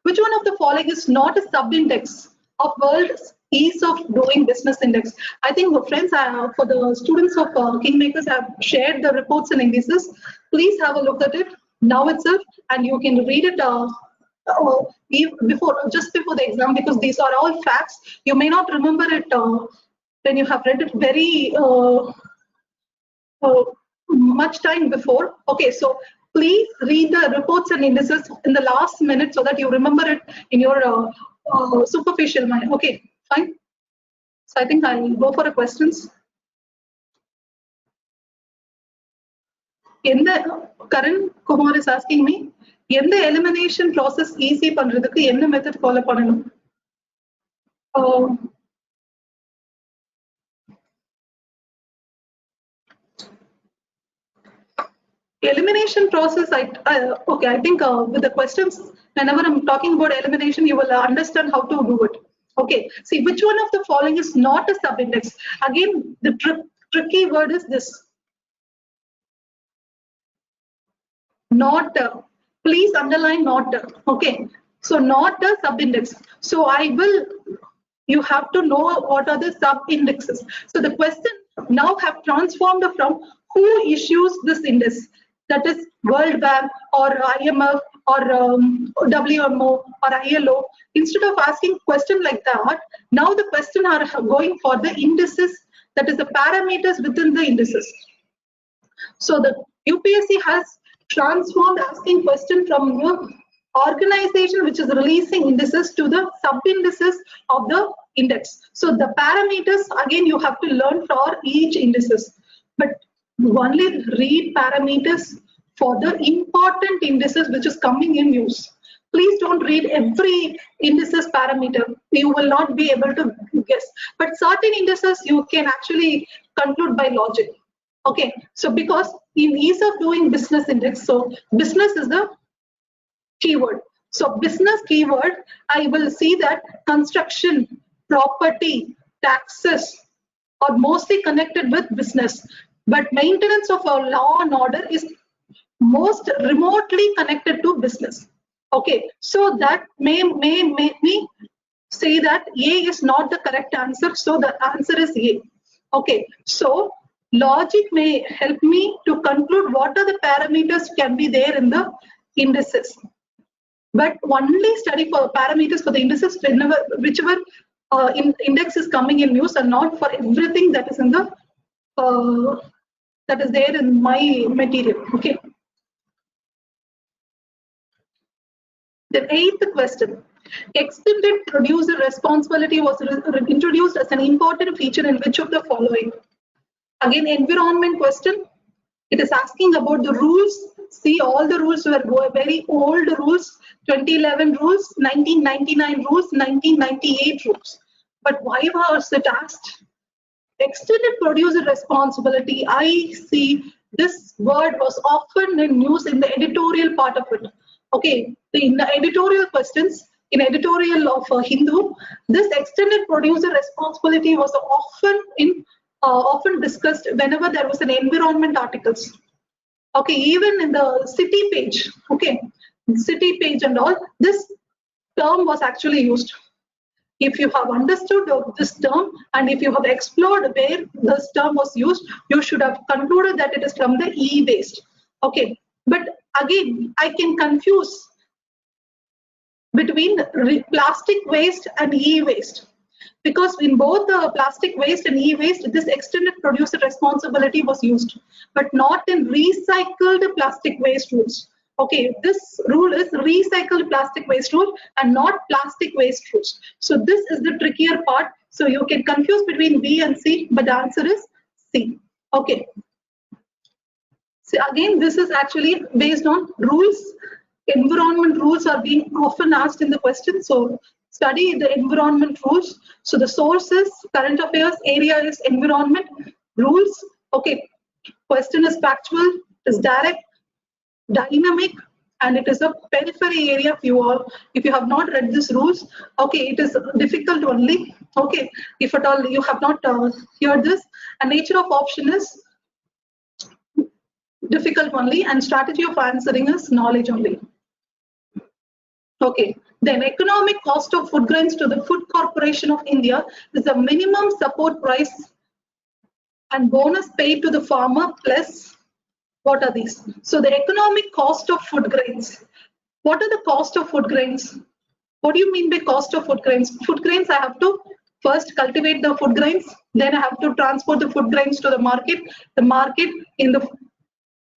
Which one of the following is not a sub-index of World's Ease of Doing Business Index? I think, friends, for the students of Kingmakers, I have shared the reports and indices. Please have a look at it now itself, and you can read it just before the exam, because these are all facts. You may not remember it when you have read it very much time before. Okay, so please read the reports and indices in the last minute so that you remember it in your superficial mind. Okay, fine. So I think I'll go for the questions. Karan Kumar is asking me, the elimination process easy பண்றதுக்கு என்ன method follow பண்ணணும்? Elimination process, okay, I think with the questions, whenever I'm talking about elimination, you will understand how to do it. Okay, see which one of the following is not a subindex. Again, the tricky word is this. Not, please underline not, okay. So not a subindex. So you have to know what are the sub-indexes. So the question now have transformed from who issues this index, that is World Bank or IMF or WMO or ILO. Instead of asking question like that, now the question are going for the indices, that is the parameters within the indices. So the UPSC has transformed asking question from the organization which is releasing indices to the sub-indices of the index. So the parameters, again, you have to learn for each indices, but only read parameters for the important indices which is coming in news. Please don't read every indices parameter. You will not be able to guess, but certain indices you can actually conclude by logic. Okay, so because in ease of doing business index, so business is the keyword. So business keyword, I will see that construction, property, taxes are mostly connected with business, but maintenance of our law and order is most remotely connected to business. Okay, so that may make me say that A is not the correct answer, so the answer is A. Okay, so logic may help me to conclude what are the parameters can be there in the indices, but only study for parameters for the indices whichever index is coming in news, and not for everything that is in the that is there in my material. Okay. The eighth question. Extended producer responsibility was introduced as an important feature in which of the following? Again, environment question. It is asking about the rules. See, all the rules were very old rules, 2011 rules, 1999 rules, 1998 rules. But why was it asked? Extended producer responsibility, I see this word was often in news in the editorial part of it. Okay, in the editorial questions, in editorial of Hindu, this extended producer responsibility was often discussed whenever there was an environment articles. Okay, even in the city page, okay, city page and all, this term was actually used. If you have understood this term and if you have explored where this term was used, you should have concluded that it is from the e-waste. Okay, but again, I can confuse between plastic waste and e-waste, because in both the plastic waste and e-waste, this extended producer responsibility was used, but not in recycled plastic waste rules. Okay, this rule is recycled plastic waste rule and not plastic waste rules. So this is the trickier part. So you can confuse between B and C, but the answer is C. Okay. So again, this is actually based on rules. Environment rules are being often asked in the question. So study the environment rules. So the sources, current affairs, area is environment, rules. Okay, question is factual, is direct, dynamic, and it is a periphery area. If you have not read these rules, okay, it is difficult only. Okay, if at all you have not heard this, and nature of option is difficult only, and strategy of answering is knowledge only. Okay, then economic cost of food grains to the Food Corporation of India is the minimum support price and bonus paid to the farmer plus. What are these? So the economic cost of food grains. What are the cost of food grains? What do you mean by cost of food grains? Food grains, I have to first cultivate the food grains, then I have to transport the food grains to the market. The market, in the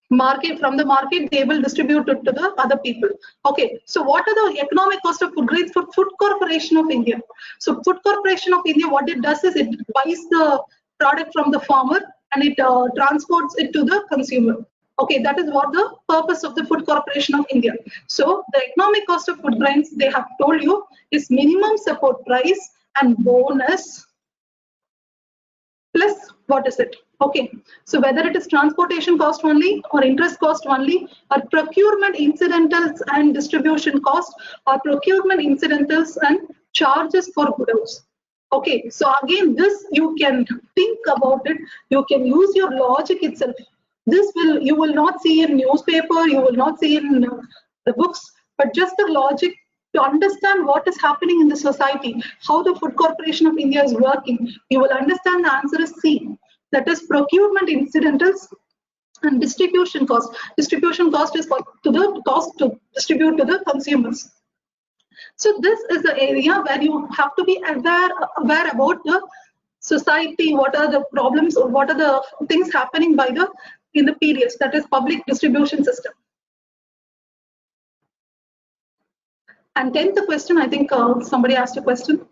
market, from the market, they will distribute it to the other people. Okay, so what are the economic cost of food grains for Food Corporation of India? So Food Corporation of India, what it does is it buys the product from the farmer and it transports it to the consumer. Okay, that is what the purpose of the Food Corporation of India. So the economic cost of food grains, they have told you, is minimum support price and bonus plus what is it? Okay, so whether it is transportation cost only or interest cost only or procurement incidentals and distribution cost or procurement incidentals and charges for goods. Okay, so again, this you can think about it. You can use your logic itself. This you will not see in newspaper, you will not see in the books, but just the logic to understand what is happening in the society, how the Food Corporation of India is working. You will understand the answer is C. That is procurement incidentals and distribution cost. Distribution cost is to the cost to distribute to the consumers. So this is the area where you have to be aware about the society, what are the problems or what are the things happening by the in the periods, that is public distribution system. And 10th question, I think somebody asked a question.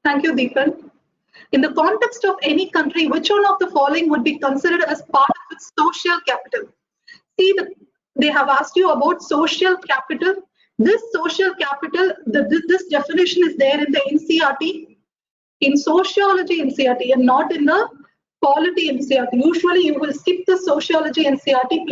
Thank you, Deepan. In the context of any country, which one of the following would be considered as part of its social capital? See, they have asked you about social capital. This social capital, this definition is there in the NCERT, in sociology NCERT, and not in the polity NCERT. Usually you will skip the sociology NCERT.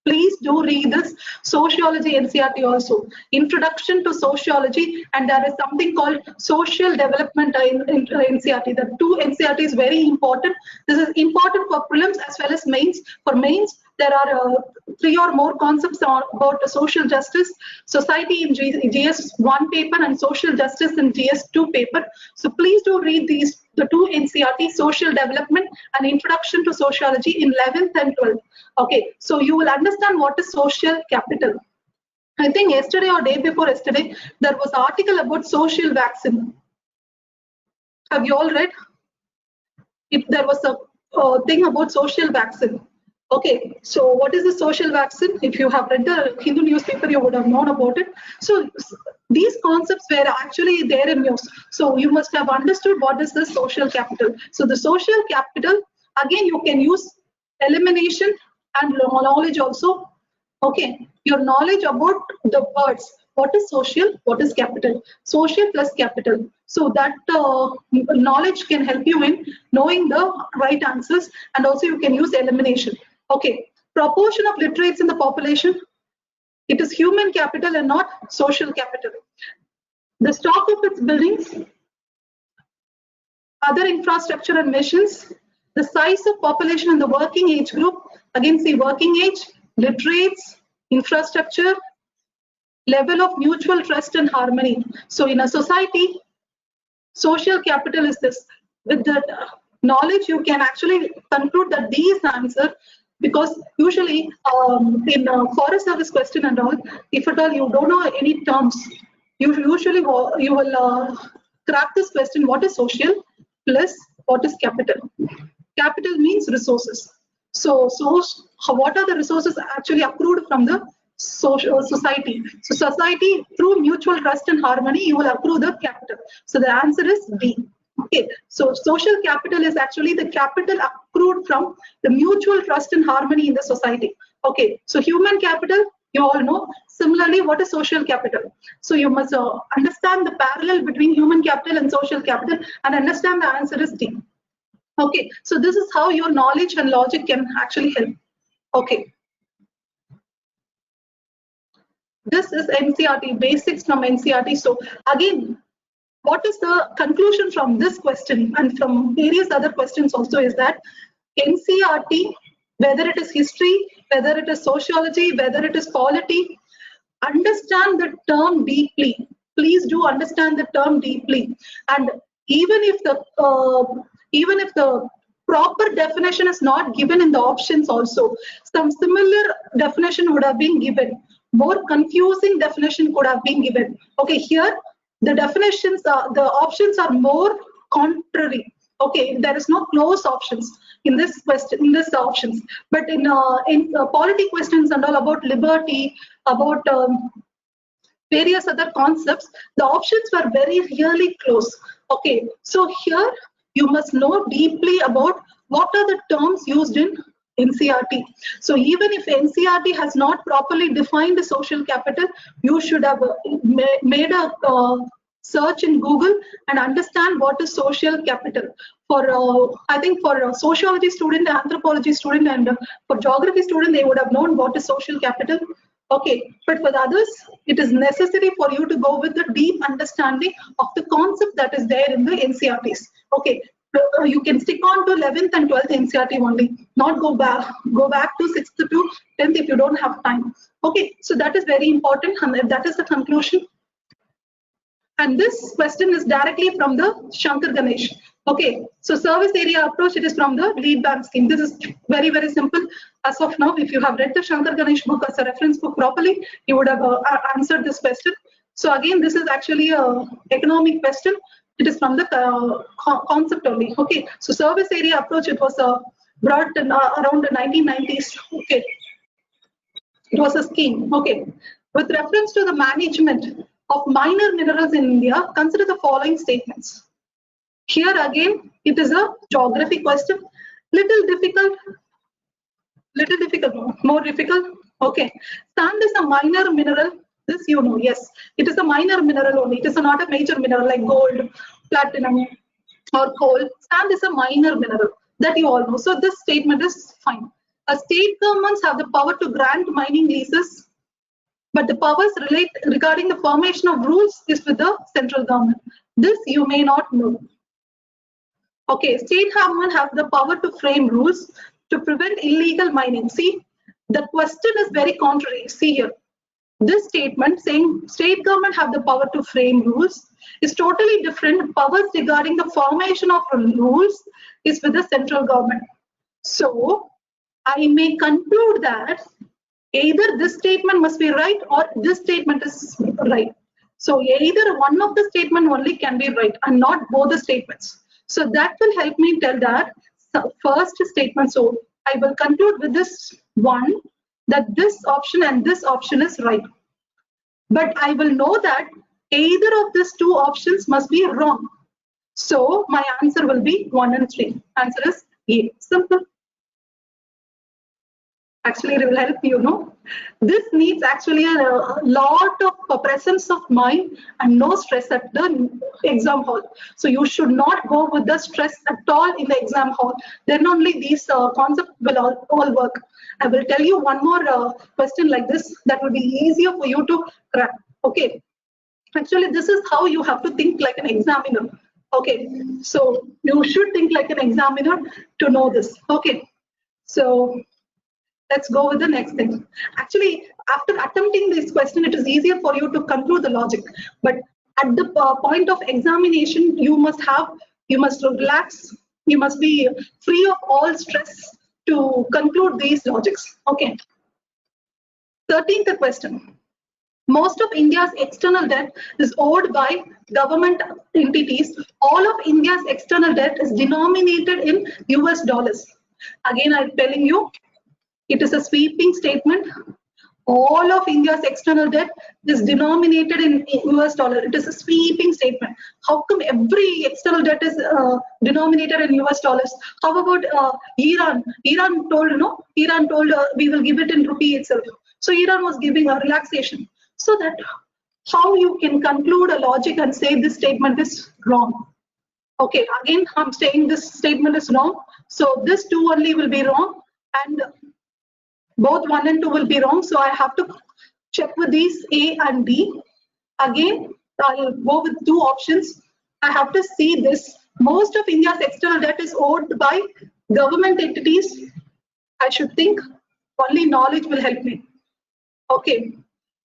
Please do read this sociology NCERT also. Introduction to sociology, and there is something called social development in NCERT. The two NCERT is very important. This is important for prelims as well as mains. For mains, there are 3 or more concepts about social justice, society in GS1 paper and social justice in GS2 paper. So please do read these, the two NCERT, social development and introduction to sociology in 11th and 12th. Okay, so you will understand what is social capital. I think yesterday or day before yesterday, there was an article about social vaccine. Have you all read? There was a thing about social vaccine. Okay, so what is the social vaccine? If you have read the Hindu newspaper, you would have known about it. So these concepts were actually there in news. So you must have understood what is the social capital. So the social capital, again, you can use elimination and knowledge also. Okay, your knowledge about the words. What is social? What is capital? Social plus capital. So that knowledge can help you in knowing the right answers, and also you can use elimination. Okay, proportion of literates in the population. It is human capital and not social capital. The stock of its buildings, other infrastructure and missions, the size of population in the working age group. Again, see working age, literates, infrastructure, level of mutual trust and harmony. So in a society, social capital is this. With the knowledge, you can actually conclude that these answer, because usually in forest service question and all, if at all you don't know any terms, you will crack this question: what is social plus what is capital? Capital means resources. So what are the resources actually accrued from the society? So society, through mutual trust and harmony, you will accrue the capital. So the answer is D. Okay, so social capital is actually the capital accrued from the mutual trust and harmony in the society. Okay, so human capital, you all know. Similarly, what is social capital? So you must understand the parallel between human capital and social capital and understand the answer is D. Okay, so this is how your knowledge and logic can actually help. Okay. This is NCERT, basics from NCERT. So again, what is the conclusion from this question and from various other questions also is that NCERT, whether it is history, whether it is sociology, whether it is polity, understand the term deeply. Please do understand the term deeply. And even if the proper definition is not given in the options also, some similar definition would have been given. More confusing definition could have been given. Okay, here the definitions are, the options are more contrary. Okay, there is no close options in this question, in this options. But in polity questions and all about liberty, about various other concepts, the options were very really close. Okay, so here you must know deeply about what are the terms used in NCERT. So even if NCERT has not properly defined the social capital, you should have made a search in Google and understand what is social capital. For I think for a sociology student, anthropology student, and for geography student, they would have known what is social capital. Okay, but for the others, it is necessary for you to go with the deep understanding of the concept that is there in the NCERTs. Okay, you can stick on to 11th and 12th NCERT only, not go back to 6th to 10th if you don't have time. Okay, so that is very important, and that is the conclusion. And this question is directly from the Shankar Ganesh. Okay, so service area approach, it is from the lead bank scheme. This is very, very simple. As of now, if you have read the Shankar Ganesh book as a reference book properly, you would have answered this question. So again, this is actually a economic question. It is from the concept only. Okay, so service area approach, it was brought in, around the 1990s. Okay, it was a scheme. Okay, with reference to the management of minor minerals in India, consider the following statements. Here again, it is a geography question. Little difficult, more difficult. Okay, sand is a minor mineral. This you know, yes, it is a minor mineral only. It is not a major mineral like gold, platinum, or coal. Sand is a minor mineral that you all know. So this statement is fine. State governments have the power to grant mining leases, but the powers relate regarding the formation of rules is with the central government. This you may not know. Okay, state government have the power to frame rules to prevent illegal mining. See, the question is very contrary. See here, this statement saying state government have the power to frame rules is totally different. Powers regarding the formation of rules is with the central government. So I may conclude that either this statement must be right or this statement is right. So either one of the statement only can be right and not both the statements. So that will help me tell that first statement. So I will conclude with this one, that this option and this option is right. But I will know that either of these two options must be wrong. So my answer will be 1 and 3. Answer is A. Simple. Actually, it will help you know. This needs actually a lot of presence of mind and no stress at the exam hall. So you should not go with the stress at all in the exam hall. Then only these concepts will all work. I will tell you one more question like this that will be easier for you to crack. Okay. Actually, this is how you have to think like an examiner. Okay. So you should think like an examiner to know this. Okay. So let's go with the next thing. Actually, after attempting this question, it is easier for you to conclude the logic. But at the point of examination, you must relax, you must be free of all stress to conclude these logics. Okay. 13th question. Most of India's external debt is owed by government entities. All of India's external debt is denominated in US dollars. Again, I'm telling you, it is a sweeping statement. All of India's external debt is denominated in US dollar. It is a sweeping statement. How come every external debt is denominated in US dollars? How about Iran? Iran told, we will give it in rupee itself. So Iran was giving a relaxation. So that how you can conclude a logic and say this statement is wrong. Okay, again, I'm saying this statement is wrong. So this two only will be wrong. And both 1 and 2 will be wrong. So I have to check with these A and B. Again, I'll go with two options. I have to see this. Most of India's external debt is owed by government entities. I should think only knowledge will help me. Okay,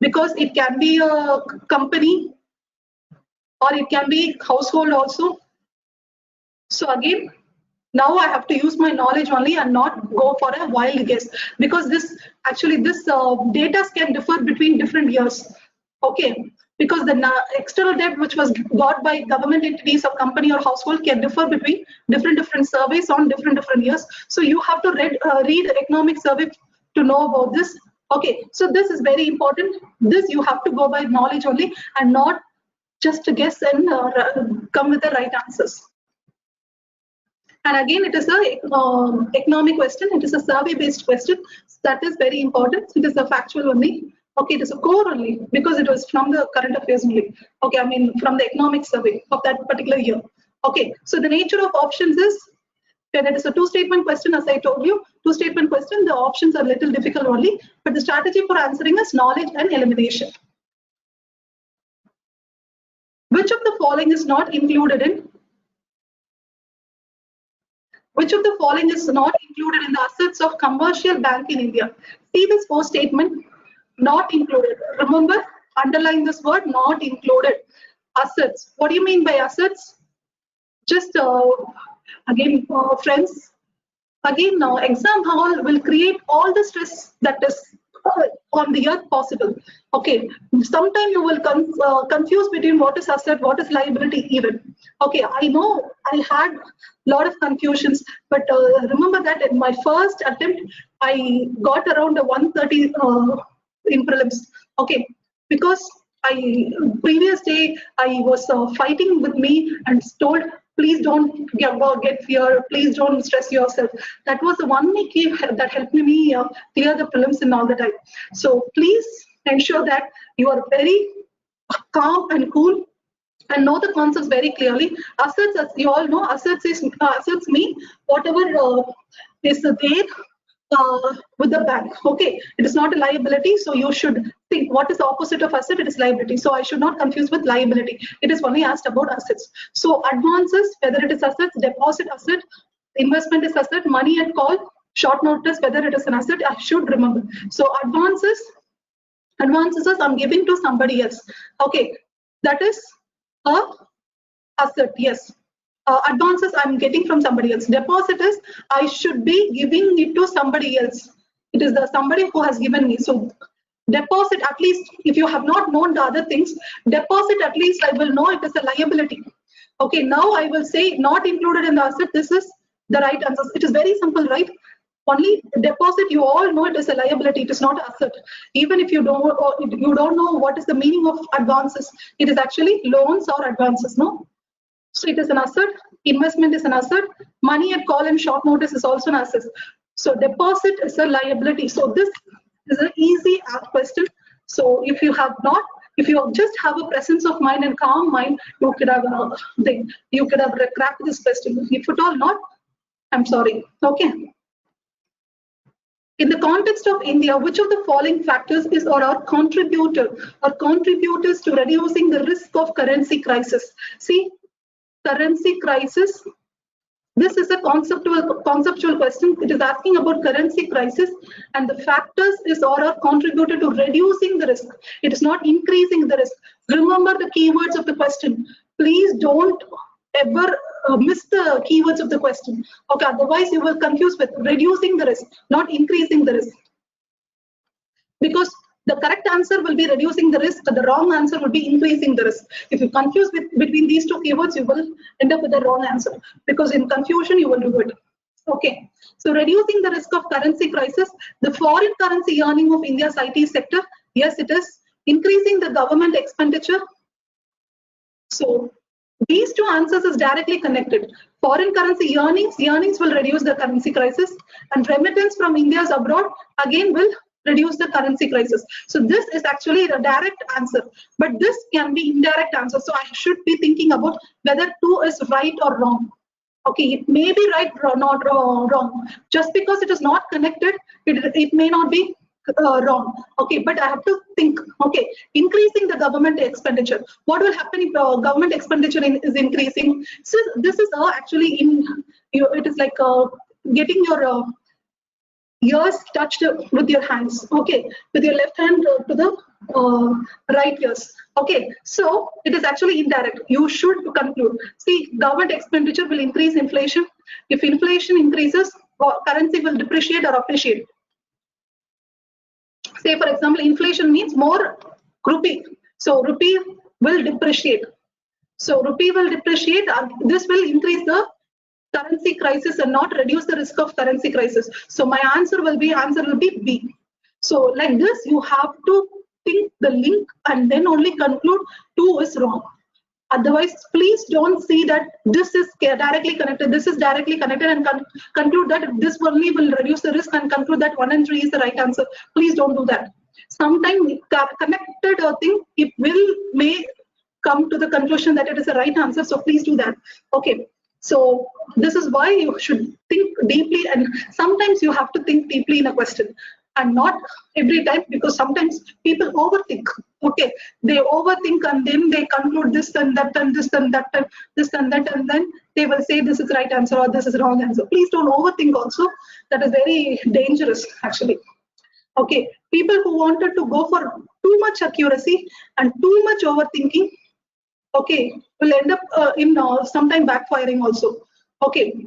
because it can be a company or it can be household also. So again, now I have to use my knowledge only and not go for a wild guess, because this data can differ between different years. Okay, because the external debt which was got by government entities or company or household can differ between different surveys on different years. So you have to read economic survey to know about this. Okay, so this is very important. This you have to go by knowledge only and not just to guess and come with the right answers. And again, it is a economic question. It is a survey-based question. That is very important. It is a factual only. Okay, it is a core only because it was from the current affairs only. Okay, I mean from the economic survey of that particular year. Okay, so the nature of options is when it is a two-statement question, as I told you, two-statement question, the options are little difficult only, but the strategy for answering is knowledge and elimination. Which of the following is not included in? Which of the following is not included in the assets of commercial bank in India? See this first statement, not included. Remember, underline this word, not included. Assets. What do you mean by assets? Just again, friends, again, exam hall will create all the stress that is on the earth possible. Okay, sometimes you will confuse between what is asset, what is liability even. Okay, I know I had a lot of confusions, but remember that in my first attempt, I got around a 130 in prelims. Okay, because previous day I was fighting with me and told, please don't get fear, please don't stress yourself. That was the one key that helped me clear the prelims in all the time. So please ensure that you are very calm and cool and know the concepts very clearly. Assets, as you all know, assets mean whatever is there with the bank. Okay, it is not a liability, so you should think what is the opposite of asset. It is liability, so I should not confuse with liability. It is only asked about assets. So advances, whether it is assets, deposit asset, investment is asset, money at call, short notice, whether it is an asset, I should remember. So advances I'm giving to somebody else. Okay, that is a asset. Yes. Advances I'm getting from somebody else. Deposit is I should be giving it to somebody else. It is the somebody who has given me. So deposit, at least if you have not known the other things, deposit at least I will know it is a liability. Okay, now I will say not included in the asset. This is the right answer. It is very simple, right? Only deposit, you all know it is a liability. It is not an asset. Even if you don't know what is the meaning of advances, it is actually loans or advances. No. So it is an asset, investment is an asset, money at call and short notice is also an asset. So deposit is a liability. So this is an easy question. So if you just have a presence of mind and calm mind, you could have cracked this question. If at all not, I'm sorry. Okay. In the context of India, which of the following factors is or are contributors to reducing the risk of currency crisis? See, currency crisis, this is a conceptual question. It is asking about currency crisis and the factors is or are contributed to reducing the risk. It is not increasing the risk. Remember the keywords of the question. Please don't ever miss the keywords of the question. Okay, otherwise you will confuse with reducing the risk, not increasing the risk. Because the correct answer will be reducing the risk, the wrong answer will be increasing the risk. If you confuse between these two keywords, you will end up with the wrong answer because in confusion you will do it. Okay, so reducing the risk of currency crisis, the foreign currency earning of India's IT sector, yes, it is increasing the government expenditure. So these two answers is directly connected. Foreign currency earnings will reduce the currency crisis, and remittance from India's abroad again will reduce the currency crisis. So this is actually a direct answer, but this can be indirect answer. So I should be thinking about whether 2 is right or wrong. Okay, it may be right or not wrong. Just because it is not connected, it may not be wrong. Okay, but I have to think. Okay, increasing the government expenditure. What will happen if government expenditure is increasing? So this is actually it is like getting your ears touched with your hands. Okay, with your left hand to the right ears. Okay, so it is actually indirect. You should conclude. See, government expenditure will increase inflation. If inflation increases, currency will depreciate or appreciate. Say, for example, inflation means more rupee. So rupee will depreciate. So rupee will depreciate. This will increase the currency crisis and not reduce the risk of currency crisis. So my answer will be B. So like this, you have to think the link and then only conclude 2 is wrong. Otherwise, please don't see that this is directly connected, this is directly connected, and conclude that this only will reduce the risk and conclude that 1 and 3 is the right answer. Please don't do that. Sometimes connected thing, it may come to the conclusion that it is the right answer. So please do that. Okay. So this is why you should think deeply, and sometimes you have to think deeply in a question, and not every time, because sometimes people overthink. Okay, they overthink and then they conclude this and that and this and that and this and that, and then they will say this is right answer or this is wrong answer. Please don't overthink also. That is very dangerous actually. Okay, people who wanted to go for too much accuracy and too much overthinking, okay, will end up in sometime backfiring also. Okay,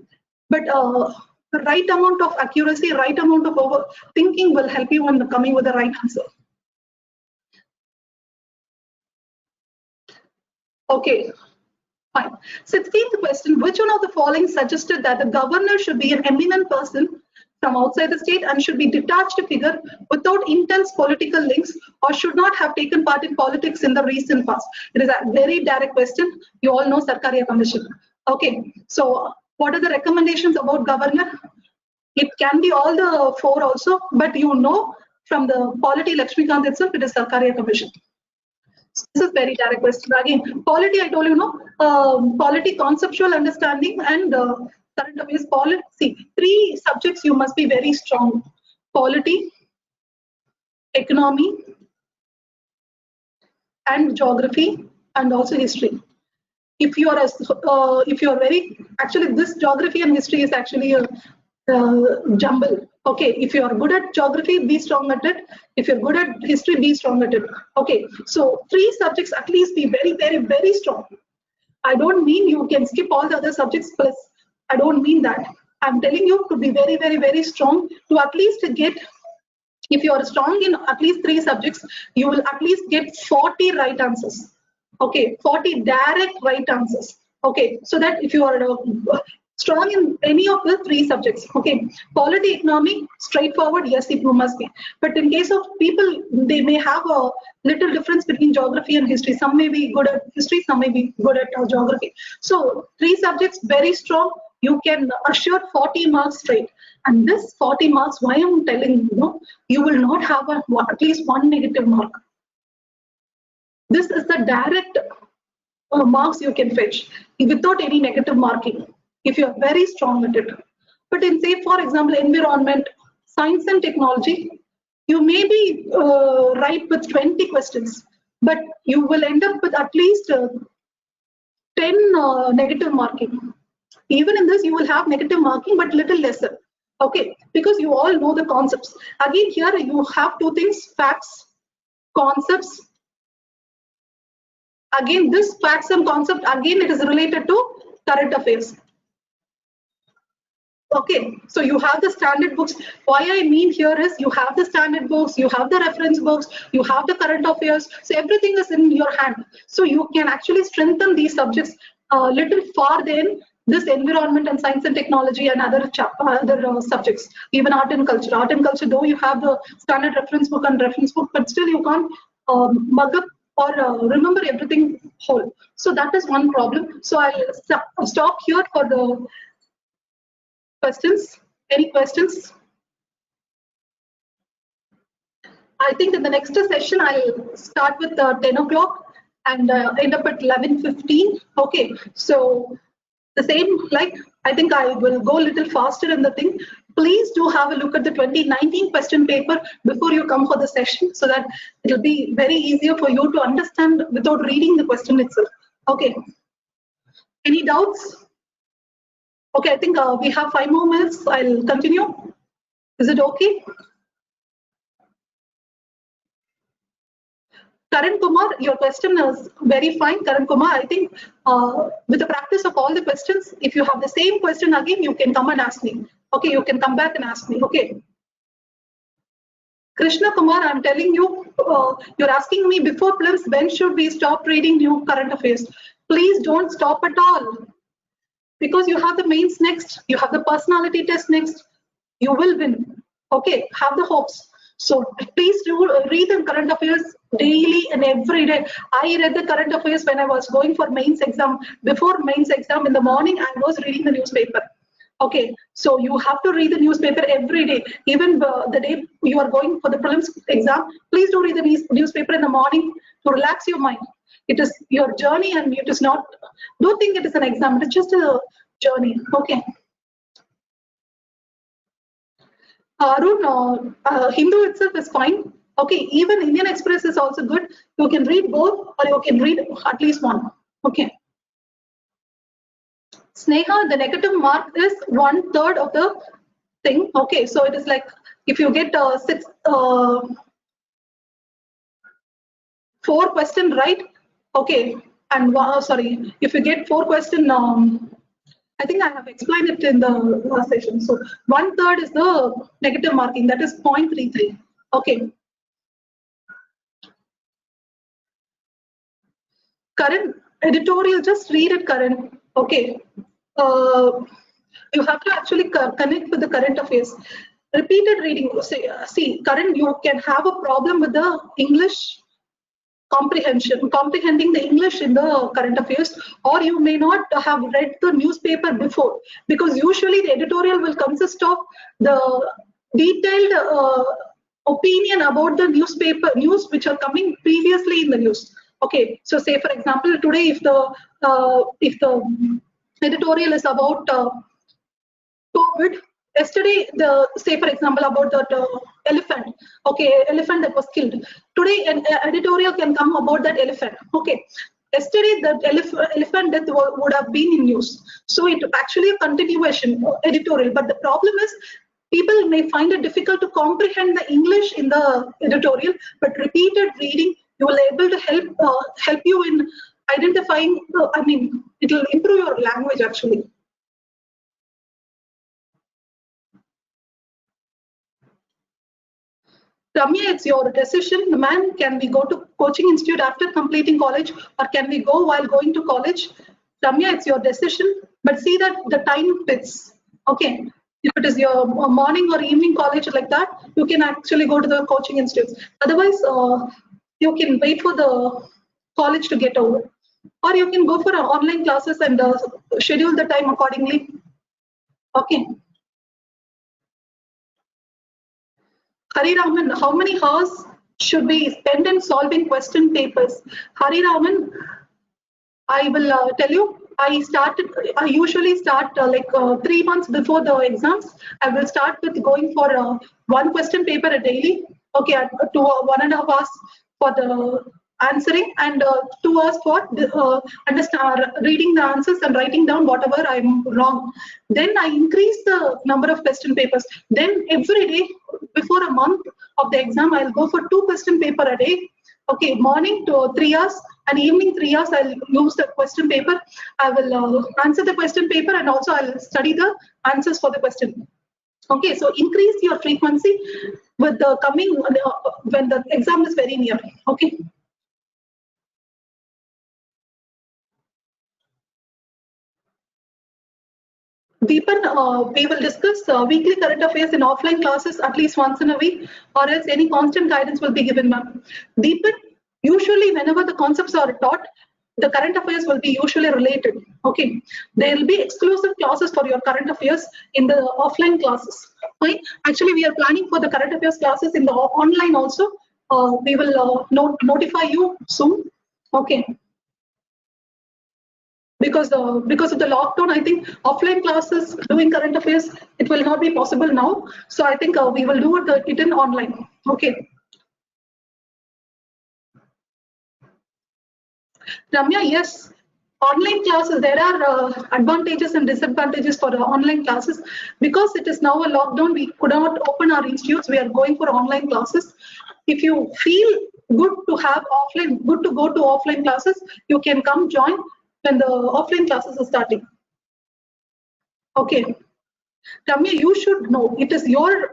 but the right amount of accuracy, right amount of overthinking will help you on coming with the right answer. Okay, fine. 16th question, which one of the following suggested that the governor should be an eminent person from outside the state and should be detached figure without intense political links, or should not have taken part in politics in the recent past? It is a very direct question. You all know Sarkaria Commission. Okay, so what are the recommendations about governor? It can be all the 4 also, but you know from the polity Lakshmikant itself, it is Sarkaria Commission. This is very direct question. Again, polity, I told you, polity, conceptual understanding, and current affairs policy. 3 subjects you must be very strong: polity, economy, and geography, and also history. If you are very, actually this geography and history is actually a jumble. Okay, if you are good at geography, be strong at it. If you're good at history, be strong at it. Okay, so 3 subjects at least be very, very, very strong. I don't mean you can skip all the other subjects plus. I don't mean that. I'm telling you to be very, very, very strong to at least get, if you are strong in at least 3 subjects, you will at least get 40 right answers. Okay, 40 direct right answers. Okay, so that if you are strong in any of the 3 subjects, okay, polity, economy, straightforward, yes, it must be. But in case of people, they may have a little difference between geography and history. Some may be good at history, some may be good at geography. So 3 subjects, very strong. You can assure 40 marks straight. And this 40 marks, why I'm telling you, you will not have at least 1 negative mark. This is the direct marks you can fetch without any negative marking if you are very strong at it. But in, say, for example, environment, science and technology, you may be right with 20 questions, but you will end up with at least 10 negative marking. Even in this, you will have negative marking, but little lesser. Okay, because you all know the concepts. Again, here you have 2 things: facts, concepts. Again, this facts and concept, again, it is related to current affairs. Okay, so you have the standard books. Why I mean here is you have the standard books, you have the reference books, you have the current affairs. So everything is in your hand. So you can actually strengthen these subjects a little far than this environment and science and technology and other subjects, even art and culture. Art and culture, though you have the standard reference book and reference book, but still you can't mug up or remember everything whole. So that is one problem. So I'll stop here for the questions. Any questions? I think in the next session, I'll start with 10 o'clock and end up at 11:15. Okay, so the same, like, I think I will go a little faster in the thing. Please do have a look at the 2019 question paper before you come for the session, so that it'll be very easier for you to understand without reading the question itself. Okay. Any doubts? Okay, I think we have 5 more minutes. I'll continue. Is it okay? Karan Kumar, your question is very fine. Karan Kumar, I think with the practice of all the questions, if you have the same question again, you can come and ask me. Okay, you can come back and ask me. Okay. Krishna Kumar, I'm telling you, you're asking me before prelims, when should we stop reading new current affairs? Please don't stop at all. Because you have the mains next, you have the personality test next, you will win. Okay, have the hopes. So please do read the current affairs daily and every day. I read the current affairs when I was going for mains exam. Before mains exam in the morning, I was reading the newspaper. Okay, so you have to read the newspaper every day. Even the day you are going for the prelims exam, please do read the newspaper in the morning to relax your mind. It is your journey and it is not, don't think it is an exam, it's just a journey. Okay. Arun, Hindu itself is fine. Okay, even Indian Express is also good. You can read both or you can read at least one. Okay. Sneha, the negative mark is 1/3 of the thing. Okay, so it is like if you get 4 question right, okay, and sorry, if you get 4 question, I think I have explained it in the last session. So 1/3 is the negative marking, that is 0.33. Okay. Current editorial, just read it, current. Okay. You have to actually connect with the current affairs. Repeated reading. See, current, you can have a problem with the English comprehending the English in the current affairs, or you may not have read the newspaper before, because usually the editorial will consist of the detailed opinion about the newspaper news which are coming previously in the news. Okay, so say for example, today if the editorial is about COVID. Yesterday, say for example about that elephant, okay, elephant that was killed. Today, an editorial can come about that elephant. Okay, yesterday the elephant death would have been in news, so it actually a continuation editorial. But the problem is, people may find it difficult to comprehend the English in the editorial, but repeated reading, you will able to help you in identifying. I mean, it will improve your language actually. Ramya, it's your decision. Man, can we go to coaching institute after completing college, or can we go while going to college? Ramya, it's your decision, but see that the time fits. Okay. If it is your morning or evening college like that, you can actually go to the coaching institutes. Otherwise, you can wait for the college to get over. Or you can go for online classes and schedule the time accordingly. Okay. Hari Raman, how many hours should we spend in solving question papers? Hari Raman, I will tell you. I usually start 3 months before the exams. I will start with going for one question paper a daily. Okay, to 1.5 hours for the answering and 2 hours for reading the answers and writing down whatever I'm wrong. Then I increase the number of question papers. Then every day before a month of the exam, I'll go for 2 question paper a day. Okay, morning to 3 hours and evening 3 hours, I'll use the question paper. I will answer the question paper and also I'll study the answers for the question. Okay, so increase your frequency with the coming when the exam is very near. Okay. Deepan, we will discuss weekly current affairs in offline classes at least once in a week, or else any constant guidance will be given, ma'am. Deepan, usually whenever the concepts are taught, the current affairs will be usually related. Okay, there will be exclusive classes for your current affairs in the offline classes. Right? Actually, we are planning for the current affairs classes in the online also. We will notify you soon. Okay. Because of the lockdown, I think offline classes doing current affairs, it will not be possible now. So I think we will do it in online. Okay. Ramya, yes. Online classes, there are advantages and disadvantages for the online classes. Because it is now a lockdown, we could not open our institutes. We are going for online classes. If you feel good to have offline, good to go to offline classes, you can come join when the offline classes are starting. Okay. Ramya, you should know it is your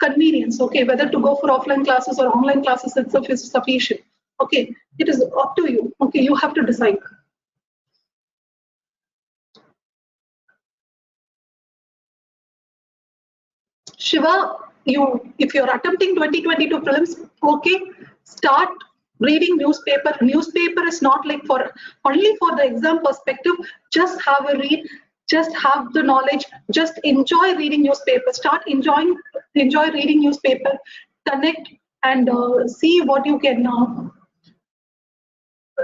convenience. Okay, whether to go for offline classes or online classes itself is sufficient. Okay, it is up to you. Okay, you have to decide. Shiva, if you're attempting 2022 prelims, okay, start reading newspaper. Newspaper is not like for only for the exam perspective. Just have a read, just have the knowledge, just enjoy reading newspaper. Start enjoy reading newspaper, connect and see what you can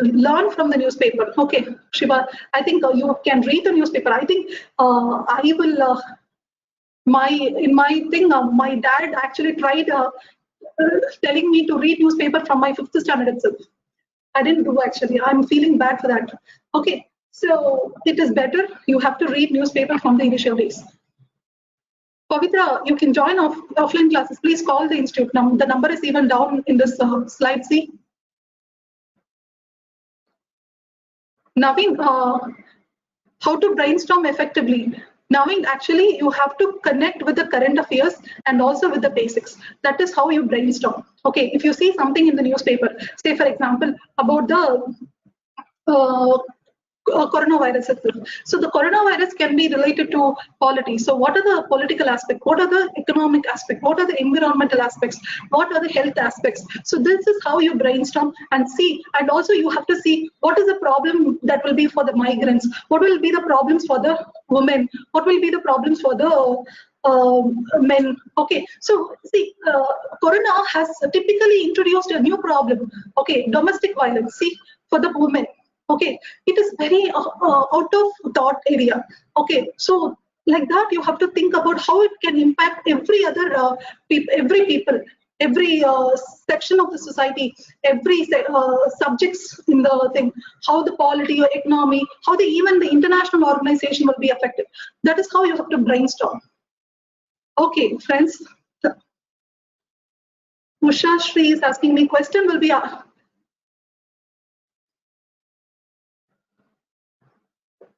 learn from the newspaper. Okay, Shiva, I think you can read the newspaper. I think I will in my thing, my dad actually tried telling me to read newspaper from my 5th standard itself. I didn't do actually. I'm feeling bad for that. Okay, so it is better. You have to read newspaper from the initial days. Pavitra, you can join offline classes. Please call the institute. The number is even down in this slide. See. Naveen, how to brainstorm effectively? Naveen, actually, you have to connect with the current affairs and also with the basics. That is how you brainstorm. Okay, if you see something in the newspaper, say for example, about the coronavirus itself. So the coronavirus can be related to polity. So what are the political aspects? What are the economic aspects? What are the environmental aspects? What are the health aspects? So this is how you brainstorm and see. And also you have to see what is the problem that will be for the migrants? What will be the problems for the women? What will be the problems for the men? Okay, so see, Corona has typically introduced a new problem. Okay, domestic violence. See, for the women. Okay, it is very out of thought area. Okay, so like that you have to think about how it can impact every other people, every section of the society, every subjects in the thing, how the polity or economy, how even the international organization will be affected. That is how you have to brainstorm. Okay, friends. Usha Shri is asking me question will be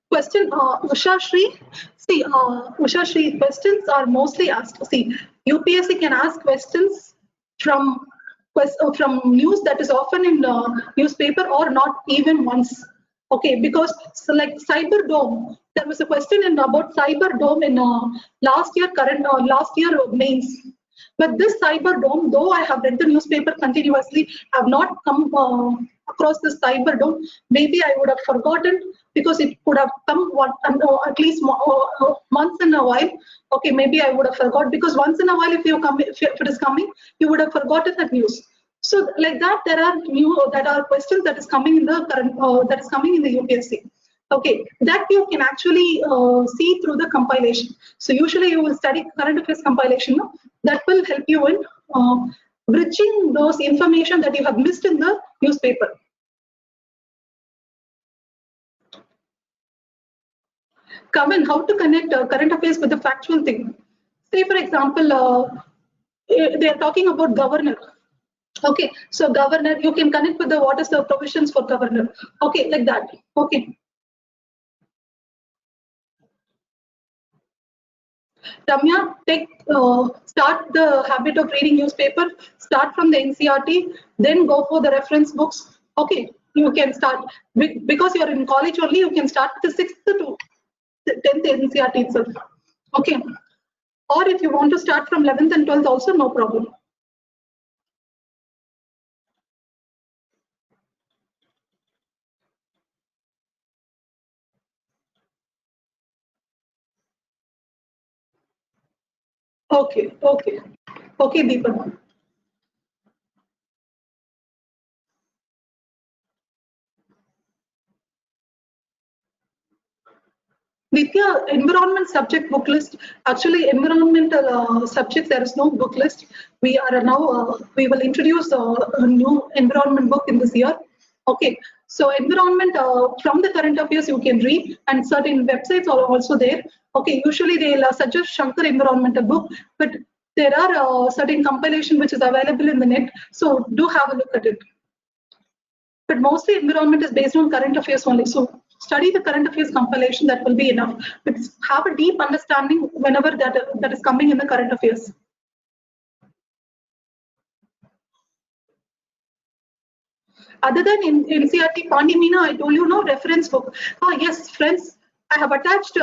question, Usha Shri. See, Usha Shri, questions are mostly asked. See, UPSC can ask questions from news that is often in newspaper or not even once. Okay, because so like Cyber Dome, there was a question about Cyber Dome in last year mains. But this Cyber Dome, though I have read the newspaper continuously, I have not come across this Cyber Dome. Maybe I would have forgotten because it could have come at least once in a while. Okay, maybe I would have forgot because once in a while, if it is coming, you would have forgotten that news. So like that, there are questions that is coming in the current that is coming in the UPSC. Okay, that you can actually see through the compilation. So usually you will study current affairs compilation. No? That will help you in bridging those information that you have missed in the newspaper. Kavan, how to connect current affairs with the factual thing? Say, for example, they are talking about governor. Okay, so governor, you can connect with the what is the provisions for governor. Okay, like that. Okay. Ramya, start the habit of reading newspaper. Start from the NCERT, then go for the reference books. Okay, you can start because you're in college only. You can start the 6th to 10th NCERT itself. Okay, or if you want to start from 11th and 12th, also no problem. Okay, okay, okay, Deepak. Vidya, environment subject book list. Actually, environmental subjects, there is no book list. We are now, we will introduce a new environment book in this year. Okay, so environment from the current affairs you can read, and certain websites are also there. Okay, usually they'll suggest Shankar environmental book, but there are certain compilation which is available in the net. So do have a look at it. But mostly environment is based on current affairs only. So study the current affairs compilation, that will be enough. But have a deep understanding whenever that is coming in the current affairs. Other than in NCERT, Pandimina, I told you no reference book. Yes, friends, I have attached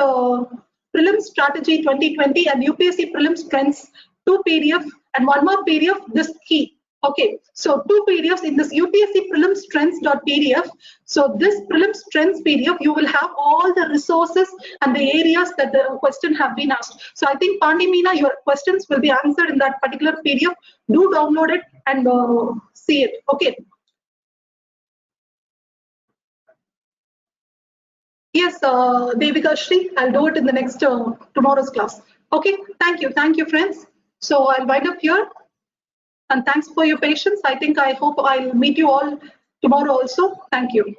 Prelims Strategy 2020 and UPSC Prelims Trends two PDF, and one more PDF, this key. Okay, so two PDFs in this UPSC prelims trends.pdf. So this prelims trends PDF, you will have all the resources and the areas that the question have been asked. So I think Pandimina, your questions will be answered in that particular PDF. Do download it and see it. Okay. Yes, Devika Shri, I'll do it in the next tomorrow's class. Okay, thank you, friends. So I'll wind up here. And thanks for your patience. I hope I'll meet you all tomorrow also. Thank you.